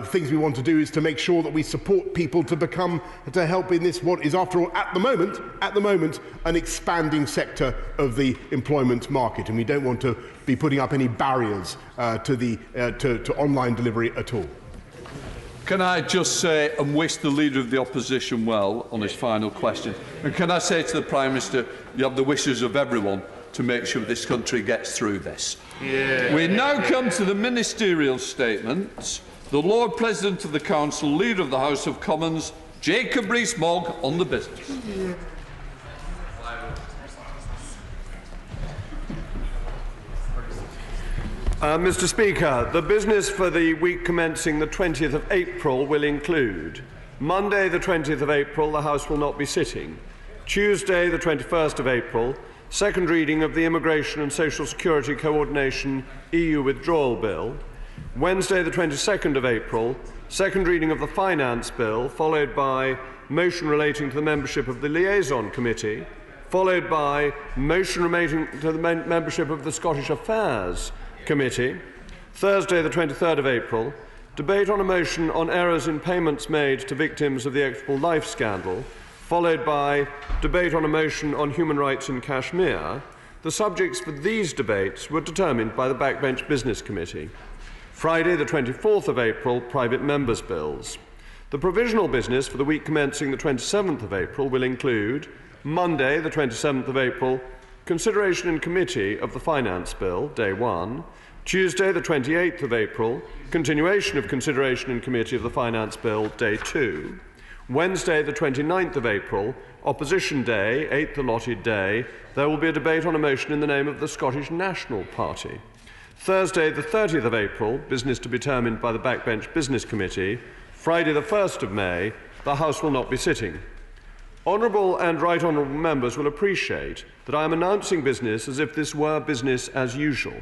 things we want to do is to make sure that we support people to help in this, what is, after all, at the moment, an expanding sector of the employment market, and we don't want to be putting up any barriers to online delivery at all. Can I just say and wish the Leader of the Opposition well on his final question? And can I say to the Prime Minister, you have the wishes of everyone to make sure this country gets through this. Yeah. We now come to the ministerial statements. The Lord President of the Council, Leader of the House of Commons, Jacob Rees-Mogg, on the business. Yeah. Mr. Speaker, the business for the week commencing the 20th of April will include Monday the 20th of April, the House will not be sitting. Tuesday the 21st of April, second reading of the Immigration and Social Security Coordination EU Withdrawal Bill. Wednesday the 22nd of April, second reading of the Finance Bill, followed by motion relating to the membership of the Liaison Committee, followed by motion relating to the membership of the Scottish Affairs Committee. Thursday the 23rd of April, debate on a motion on errors in payments made to victims of the Equitable Life scandal, followed by debate on a motion on human rights in Kashmir. The subjects for these debates were determined by the Backbench Business Committee. Friday the 24th of April, private members' bills. The provisional business for the week commencing the 27th of April will include Monday, the 27th of April, consideration in committee of the Finance Bill, day 1. Tuesday, the 28th of April, continuation of consideration in committee of the Finance Bill, day 2. Wednesday, the 29th of April, Opposition Day, 8th allotted day, there will be a debate on a motion in the name of the Scottish National Party. Thursday, the 30th of April, business to be determined by the Backbench Business Committee. Friday, the 1st of May, the House will not be sitting. Honourable and right honourable members will appreciate that I am announcing business as if this were business as usual.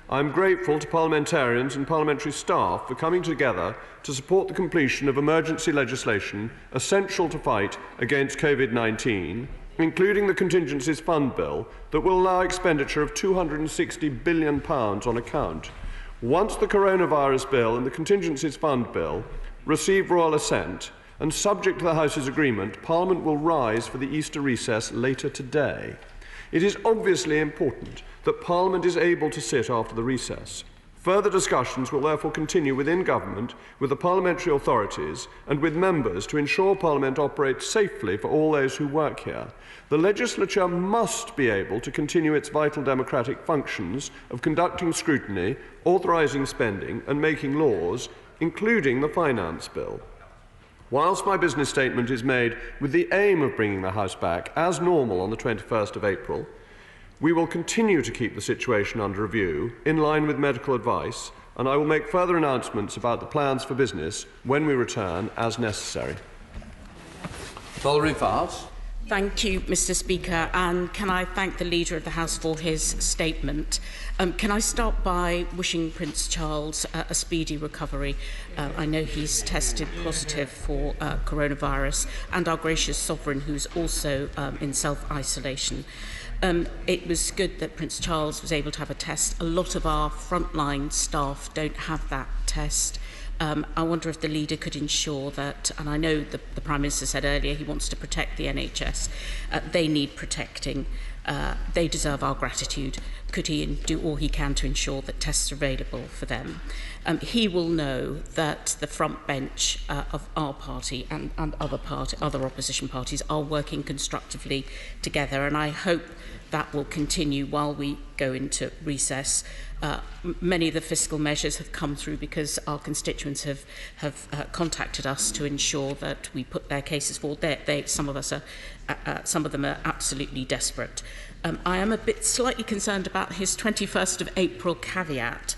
I am grateful to parliamentarians and parliamentary staff for coming together to support the completion of emergency legislation essential to fight against COVID-19, including the Contingencies Fund Bill that will allow expenditure of £260 billion on account. Once the Coronavirus Bill and the Contingencies Fund Bill receive royal assent, and subject to the House's agreement, Parliament will rise for the Easter recess later today. It is obviously important that Parliament is able to sit after the recess. Further discussions will therefore continue within Government, with the parliamentary authorities and with members to ensure Parliament operates safely for all those who work here. The legislature must be able to continue its vital democratic functions of conducting scrutiny, authorising spending and making laws, including the Finance Bill. Whilst my business statement is made with the aim of bringing the House back as normal on the 21st of April, we will continue to keep the situation under review in line with medical advice, and I will make further announcements about the plans for business when we return as necessary. Tolerant Farce. Thank you, Mr. Speaker, and can I thank the Leader of the House for his statement. Can I start by wishing Prince Charles a speedy recovery? I know he's tested positive for coronavirus, and our gracious Sovereign, who's also in self-isolation. It was good that Prince Charles was able to have a test. A lot of our frontline staff don't have that test. I wonder if the leader could ensure that, and I know the Prime Minister said earlier he wants to protect the NHS, they need protecting, they deserve our gratitude. Could he do all he can to ensure that tests are available for them? He will know that the front bench of our party and other opposition parties are working constructively together, and I hope that will continue while we go into recess. Many of the fiscal measures have come through because our constituents have contacted us to ensure that we put their cases forward. Some of them are absolutely desperate. I am a bit slightly concerned about his 21st of April caveat,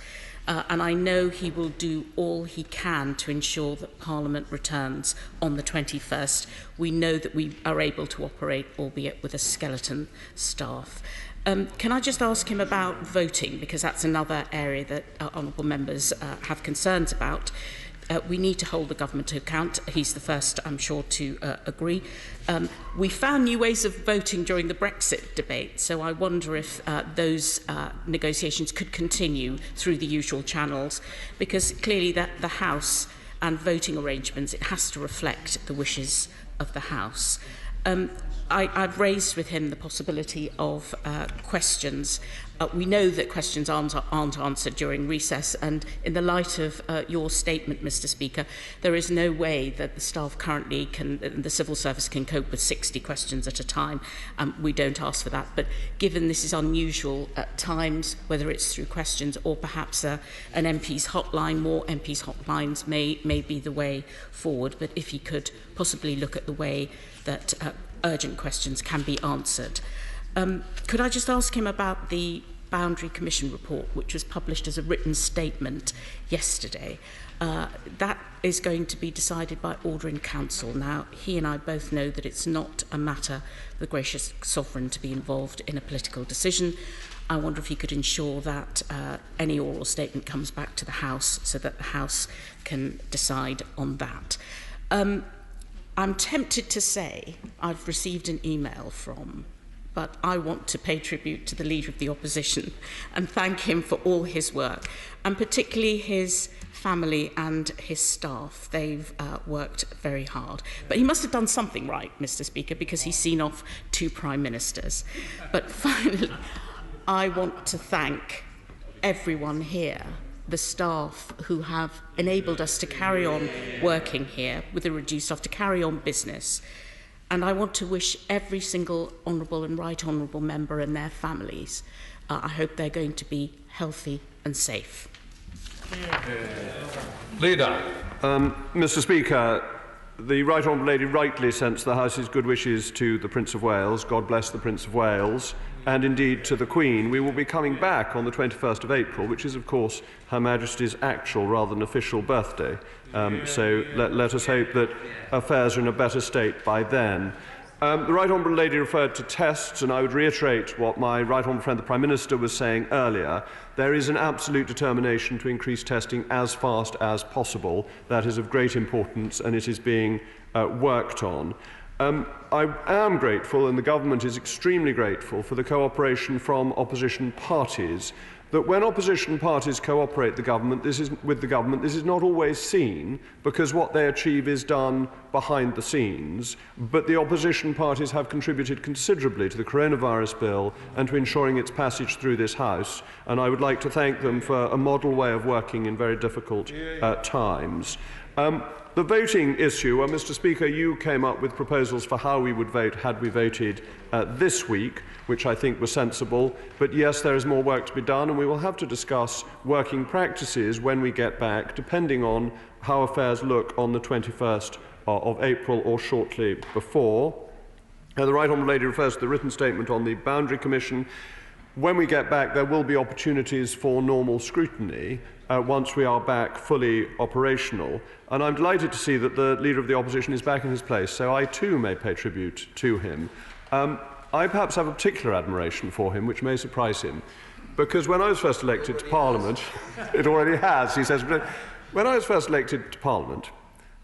and I know he will do all he can to ensure that Parliament returns on the 21st. We know that we are able to operate, albeit with a skeleton staff. Can I just ask him about voting, because that's another area that honourable members have concerns about. We need to hold the government to account. He's the first, I'm sure, to agree. We found new ways of voting during the Brexit debate, so I wonder if those negotiations could continue through the usual channels, because clearly that the House and voting arrangements, it has to reflect the wishes of the House. I've raised with him the possibility of questions. We know that questions aren't answered during recess, and in the light of your statement, Mr. Speaker, there is no way that the staff currently the civil service can cope with 60 questions at a time. We don't ask for that, but given this is unusual at times, whether it's through questions or perhaps an MP's hotline, more MP's hotlines may be the way forward, but if he could possibly look at the way that urgent questions can be answered. Could I just ask him about the Boundary Commission report, which was published as a written statement yesterday? That is going to be decided by order in council. Now, he and I both know that it's not a matter for the gracious Sovereign to be involved in a political decision. I wonder if he could ensure that any oral statement comes back to the House so that the House can decide on that. I'm tempted to say I've received an email from, but I want to pay tribute to the Leader of the Opposition and thank him for all his work, and particularly his family and his staff. They've worked very hard. But he must have done something right, Mr. Speaker, because he's seen off 2 Prime Ministers. But finally, I want to thank everyone here, the staff who have enabled us to carry on working here with a reduced staff, to carry on business. And I want to wish every single honourable and right honourable member and their families, I hope they're going to be healthy and safe. Leader. Mr. Speaker, the Right Honourable Lady rightly sends the House's good wishes to the Prince of Wales. God bless the Prince of Wales, and indeed to the Queen. We will be coming back on the 21st of April, which is, of course, Her Majesty's actual rather than official birthday. So let us hope that affairs are in a better state by then. The Right Honourable Lady referred to tests, and I would reiterate what my Right Honourable friend the Prime Minister was saying earlier. There is an absolute determination to increase testing as fast as possible. That is of great importance, and it is being worked on. I am grateful, and the government is extremely grateful, for the cooperation from opposition parties. That when opposition parties cooperate with the government, this is not always seen, because what they achieve is done behind the scenes. But the opposition parties have contributed considerably to the coronavirus bill and to ensuring its passage through this House. And I would like to thank them for a model way of working in very difficult times. The voting issue, Mr. Speaker, you came up with proposals for how we would vote had we voted this week, which I think was sensible. But yes, there is more work to be done, and we will have to discuss working practices when we get back, depending on how affairs look on the 21st of April or shortly before. The Right Honourable Lady refers to the written statement on the Boundary Commission. When we get back, there will be opportunities for normal scrutiny once we are back fully operational. And I'm delighted to see that the Leader of the Opposition is back in his place, so I too may pay tribute to him. I perhaps have a particular admiration for him, which may surprise him, because when I was first elected to Parliament, it already has, he says, but when I was first elected to Parliament,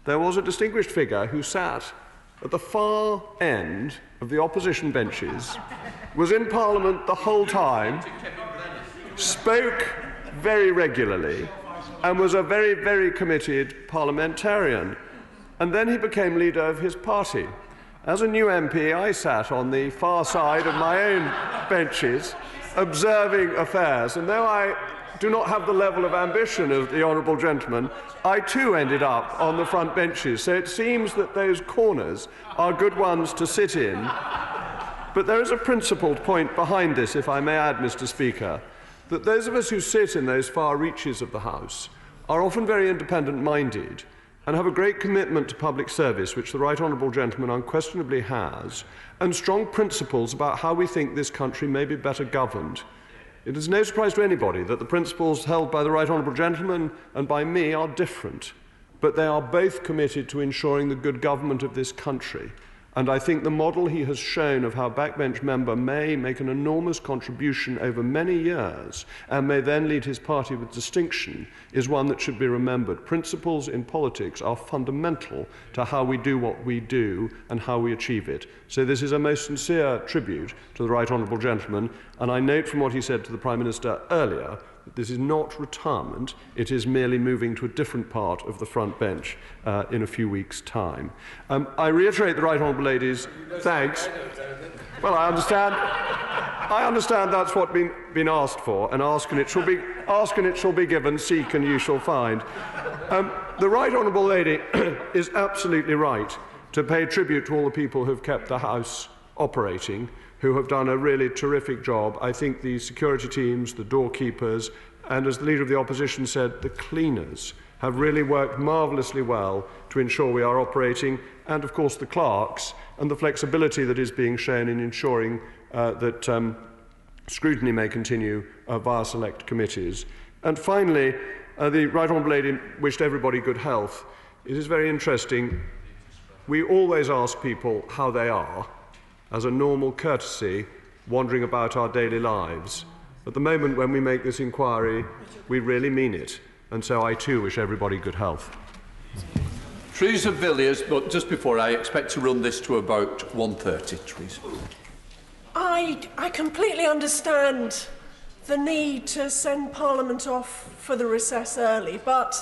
there was a distinguished figure who sat at the far end of the opposition benches, was in Parliament the whole time, spoke very regularly, and was a very, very committed parliamentarian. And then he became leader of his party. As a new MP, I sat on the far side of my own benches, observing affairs. And though I do not have the level of ambition of the honourable gentleman, I too ended up on the front benches. So it seems that those corners are good ones to sit in. But there is a principled point behind this, if I may add, Mr. Speaker, that those of us who sit in those far reaches of the House are often very independent-minded and have a great commitment to public service, which the Right Honourable Gentleman unquestionably has, and strong principles about how we think this country may be better governed. It is no surprise to anybody that the principles held by the Right Honourable Gentleman and by me are different, but they are both committed to ensuring the good government of this country. And I think the model he has shown of how a backbench member may make an enormous contribution over many years and may then lead his party with distinction is one that should be remembered. Principles in politics are fundamental to how we do what we do and how we achieve it. So this is a most sincere tribute to the Right Honourable Gentleman, and I note from what he said to the Prime Minister earlier that this is not retirement, it is merely moving to a different part of the front bench in a few weeks' time. I reiterate the Right Honourable Lady's thanks. Well, I understand that's what's been asked for, and ask and it shall be given, seek and you shall find. The Right Honourable Lady is absolutely right to pay tribute to all the people who have kept the House operating, who have done a really terrific job. I think the security teams, the doorkeepers, and as the Leader of the Opposition said, the cleaners have really worked marvellously well to ensure we are operating, and of course the clerks, and the flexibility that is being shown in ensuring that scrutiny may continue via select committees. And finally, the Right Honourable Lady wished everybody good health. It is very interesting. We always ask people how they are, as a normal courtesy, wandering about our daily lives. At the moment when we make this inquiry, we really mean it, and so I too wish everybody good health. Teresa Villiers, but just before, I expect to run this to about 1:30, Teresa. I completely understand the need to send Parliament off for the recess early, but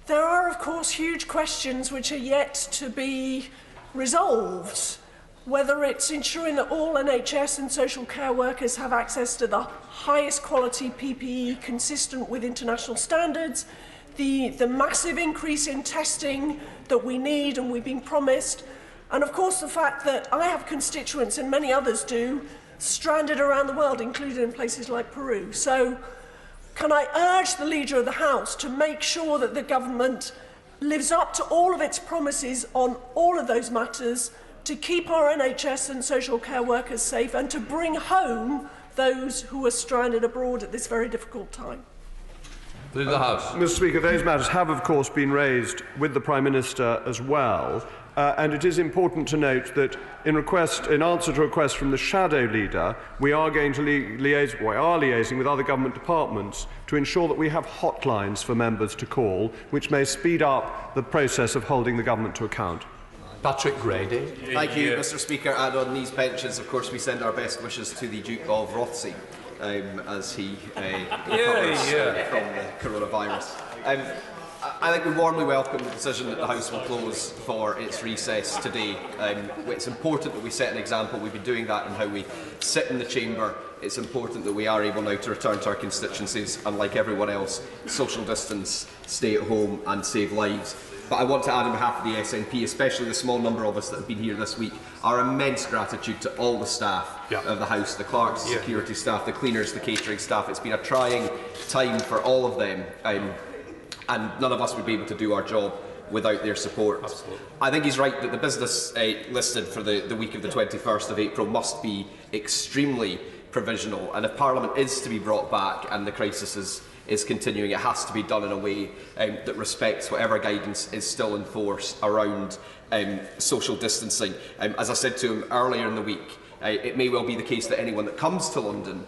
there are, of course, huge questions which are yet to be resolved. Whether it's ensuring that all NHS and social care workers have access to the highest quality PPE consistent with international standards, the massive increase in testing that we need and we've been promised, And of course the fact that I have constituents, and many others do, stranded around the world, including in places like Peru. So can I urge the Leader of the House to make sure that the government lives up to all of its promises on all of those matters, to keep our NHS and social care workers safe, and to bring home those who are stranded abroad at this very difficult time? Leader of the House. Mr. Speaker, those matters have, of course, been raised with the Prime Minister as well. And it is important to note that in answer to a request from the Shadow Leader, we are going to liaising with other government departments to ensure that we have hotlines for members to call, which may speed up the process of holding the government to account. Patrick Grady. Thank you, Mr. Speaker. And on these pensions, of course, we send our best wishes to the Duke of Rothesay as he recovers from the coronavirus. I think we warmly welcome the decision that the House will close for its recess today. It's important that we set an example. We've been doing that in how we sit in the chamber. It's important that we are able now to return to our constituencies and, like everyone else, social distance, stay at home and save lives. But I want to add on behalf of the SNP, especially the small number of us that have been here this week, our immense gratitude to all the staff of the House, the clerks, the security staff, the cleaners, the catering staff. It's been a trying time for all of them, and none of us would be able to do our job without their support. Absolutely. I think he's right that the business listed for the week of the 21st of April must be extremely provisional, and if Parliament is to be brought back and the crisis is continuing, it has to be done in a way that respects whatever guidance is still in force around social distancing. As I said to him earlier in the week, it may well be the case that anyone that comes to London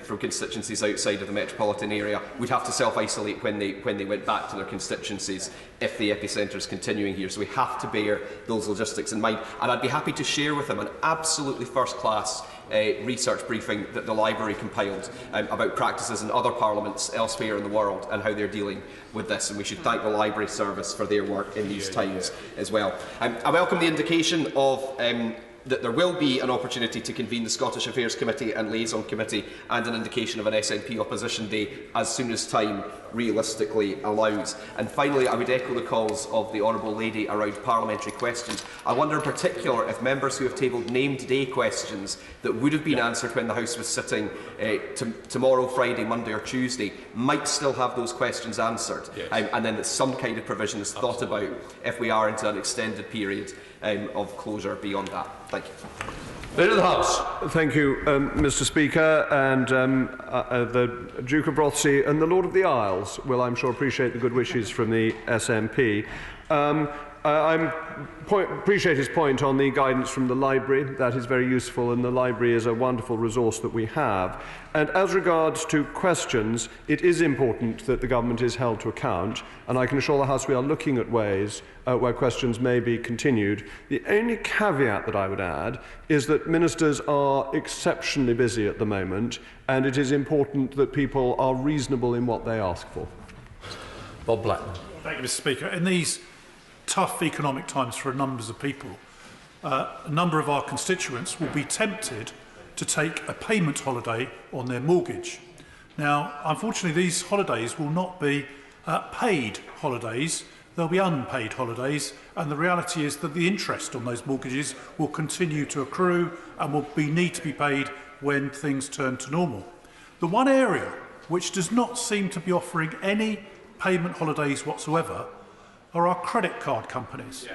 from constituencies outside of the metropolitan area would have to self-isolate when they went back to their constituencies if the epicentre is continuing here. So we have to bear those logistics in mind. And I'd be happy to share with them an absolutely first-class research briefing that the library compiled about practices in other parliaments elsewhere in the world and how they're dealing with this. And we should thank the library service for their work in these times as well. I welcome the indication of that there will be an opportunity to convene the Scottish Affairs Committee and Liaison Committee, and an indication of an SNP opposition day as soon as time realistically allows. And finally, I would echo the calls of the Honourable Lady around parliamentary questions. I wonder in particular if members who have tabled named day questions that would have been answered when the House was sitting tomorrow, Friday, Monday or Tuesday might still have those questions answered, and then that some kind of provision is thought about if we are into an extended period of closure beyond that. Thank you. Leader of the House. Thank you, Mr. Speaker, and the Duke of Rothesay and the Lord of the Isles will, I'm sure, appreciate the good wishes from the SNP. I appreciate his point on the guidance from the library. That is very useful, and the library is a wonderful resource that we have. And as regards to questions, it is important that the government is held to account, and I can assure the House we are looking at ways where questions may be continued. The only caveat that I would add is that ministers are exceptionally busy at the moment, and it is important that people are reasonable in what they ask for. Bob Blackman. Thank you, Mr. Speaker. In these tough economic times for numbers of people, a number of our constituents will be tempted to take a payment holiday on their mortgage. Now, unfortunately, these holidays will not be paid holidays, they'll be unpaid holidays, and the reality is that the interest on those mortgages will continue to accrue and will need to be paid when things turn to normal. The one area which does not seem to be offering any payment holidays whatsoever are our credit card companies,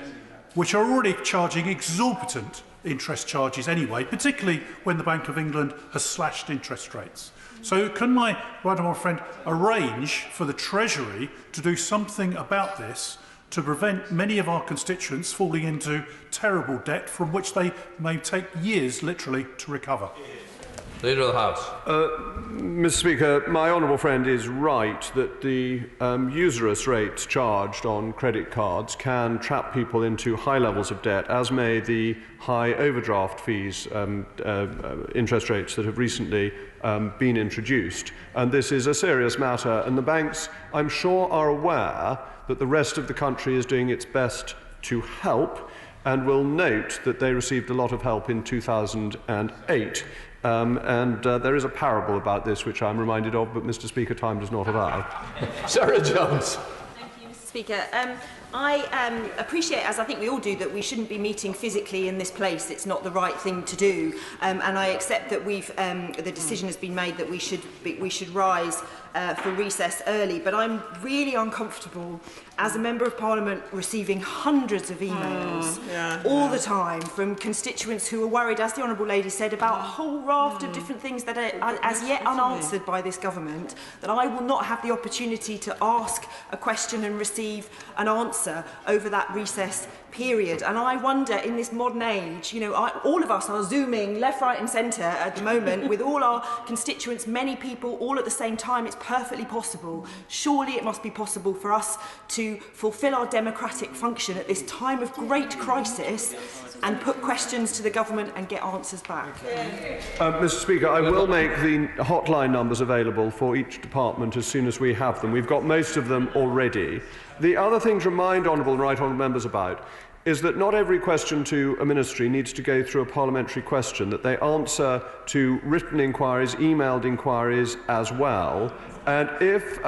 which are already charging exorbitant interest charges anyway, particularly when the Bank of England has slashed interest rates. So can my right honourable friend arrange for the Treasury to do something about this to prevent many of our constituents falling into terrible debt from which they may take years literally to recover? Leader of the House. Mr. Speaker, my honourable friend is right that the usurious rates charged on credit cards can trap people into high levels of debt, as may the high overdraft fees, interest rates that have recently been introduced. And this is a serious matter, and the banks, I'm sure, are aware that the rest of the country is doing its best to help, and will note that they received a lot of help in 2008. There is a parable about this which I'm reminded of, but Mr. Speaker, time does not allow. Sarah Jones. Thank you, Mr. Speaker. I appreciate, as I think we all do, that we shouldn't be meeting physically in this place. It's not the right thing to do, and I accept that the decision has been made that we should rise for recess early. But I'm really uncomfortable as a Member of Parliament receiving hundreds of emails all the time from constituents who are worried, as the Honourable Lady said, about a whole raft of different things that are as yet unanswered by this government, that I will not have the opportunity to ask a question and receive an answer over that recess period. And I wonder, in this modern age, you know, all of us are Zooming left, right and centre at the moment with all our constituents, many people, all at the same time. It's perfectly possible. Surely it must be possible for us to fulfil our democratic function at this time of great crisis and put questions to the government and get answers back. Mr. Speaker, I will make the hotline numbers available for each department as soon as we have them. We've got most of them already. The other thing to remind honourable and right honourable members about is that not every question to a ministry needs to go through a parliamentary question, that they answer to written inquiries, emailed inquiries as well. And if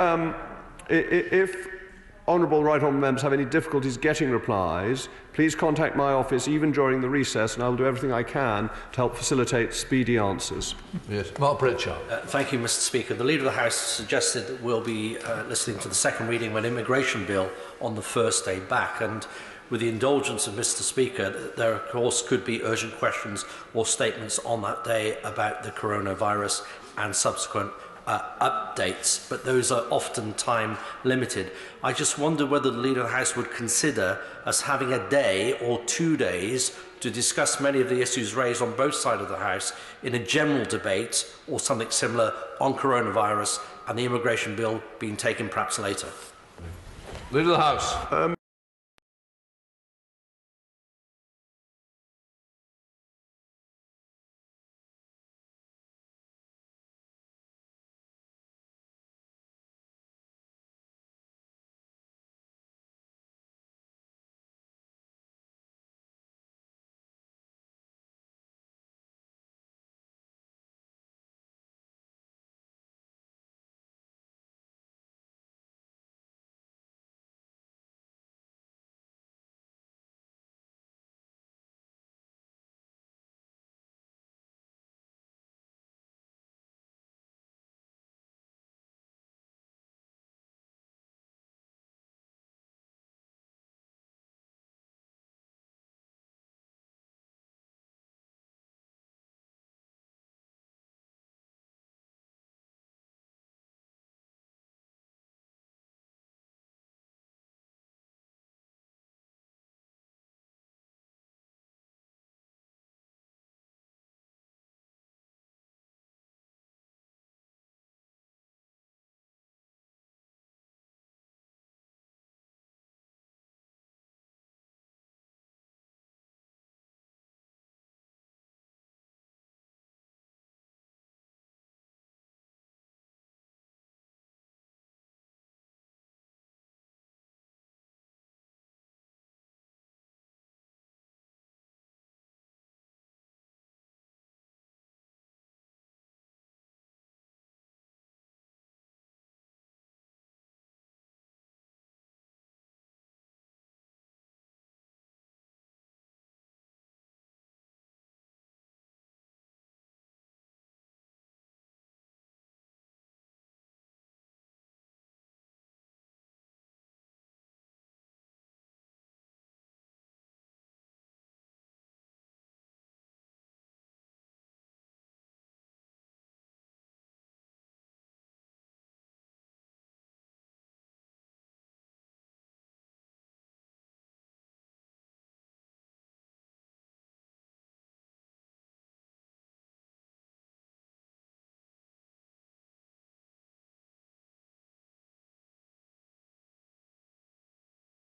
honourable right honourable members have any difficulties getting replies, please contact my office even during the recess, and I will do everything I can to help facilitate speedy answers. Yes, Mark Pritchard. Thank you, Mr. Speaker. The Leader of the House suggested that we'll be listening to the second reading of an immigration bill on the first day back, and with the indulgence of Mr. Speaker, there of course could be urgent questions or statements on that day about the coronavirus and subsequent updates, but those are often time limited. I just wonder whether the Leader of the House would consider us having a day or 2 days to discuss many of the issues raised on both sides of the House in a general debate or something similar on coronavirus and the immigration bill being taken perhaps later. Leader of the House.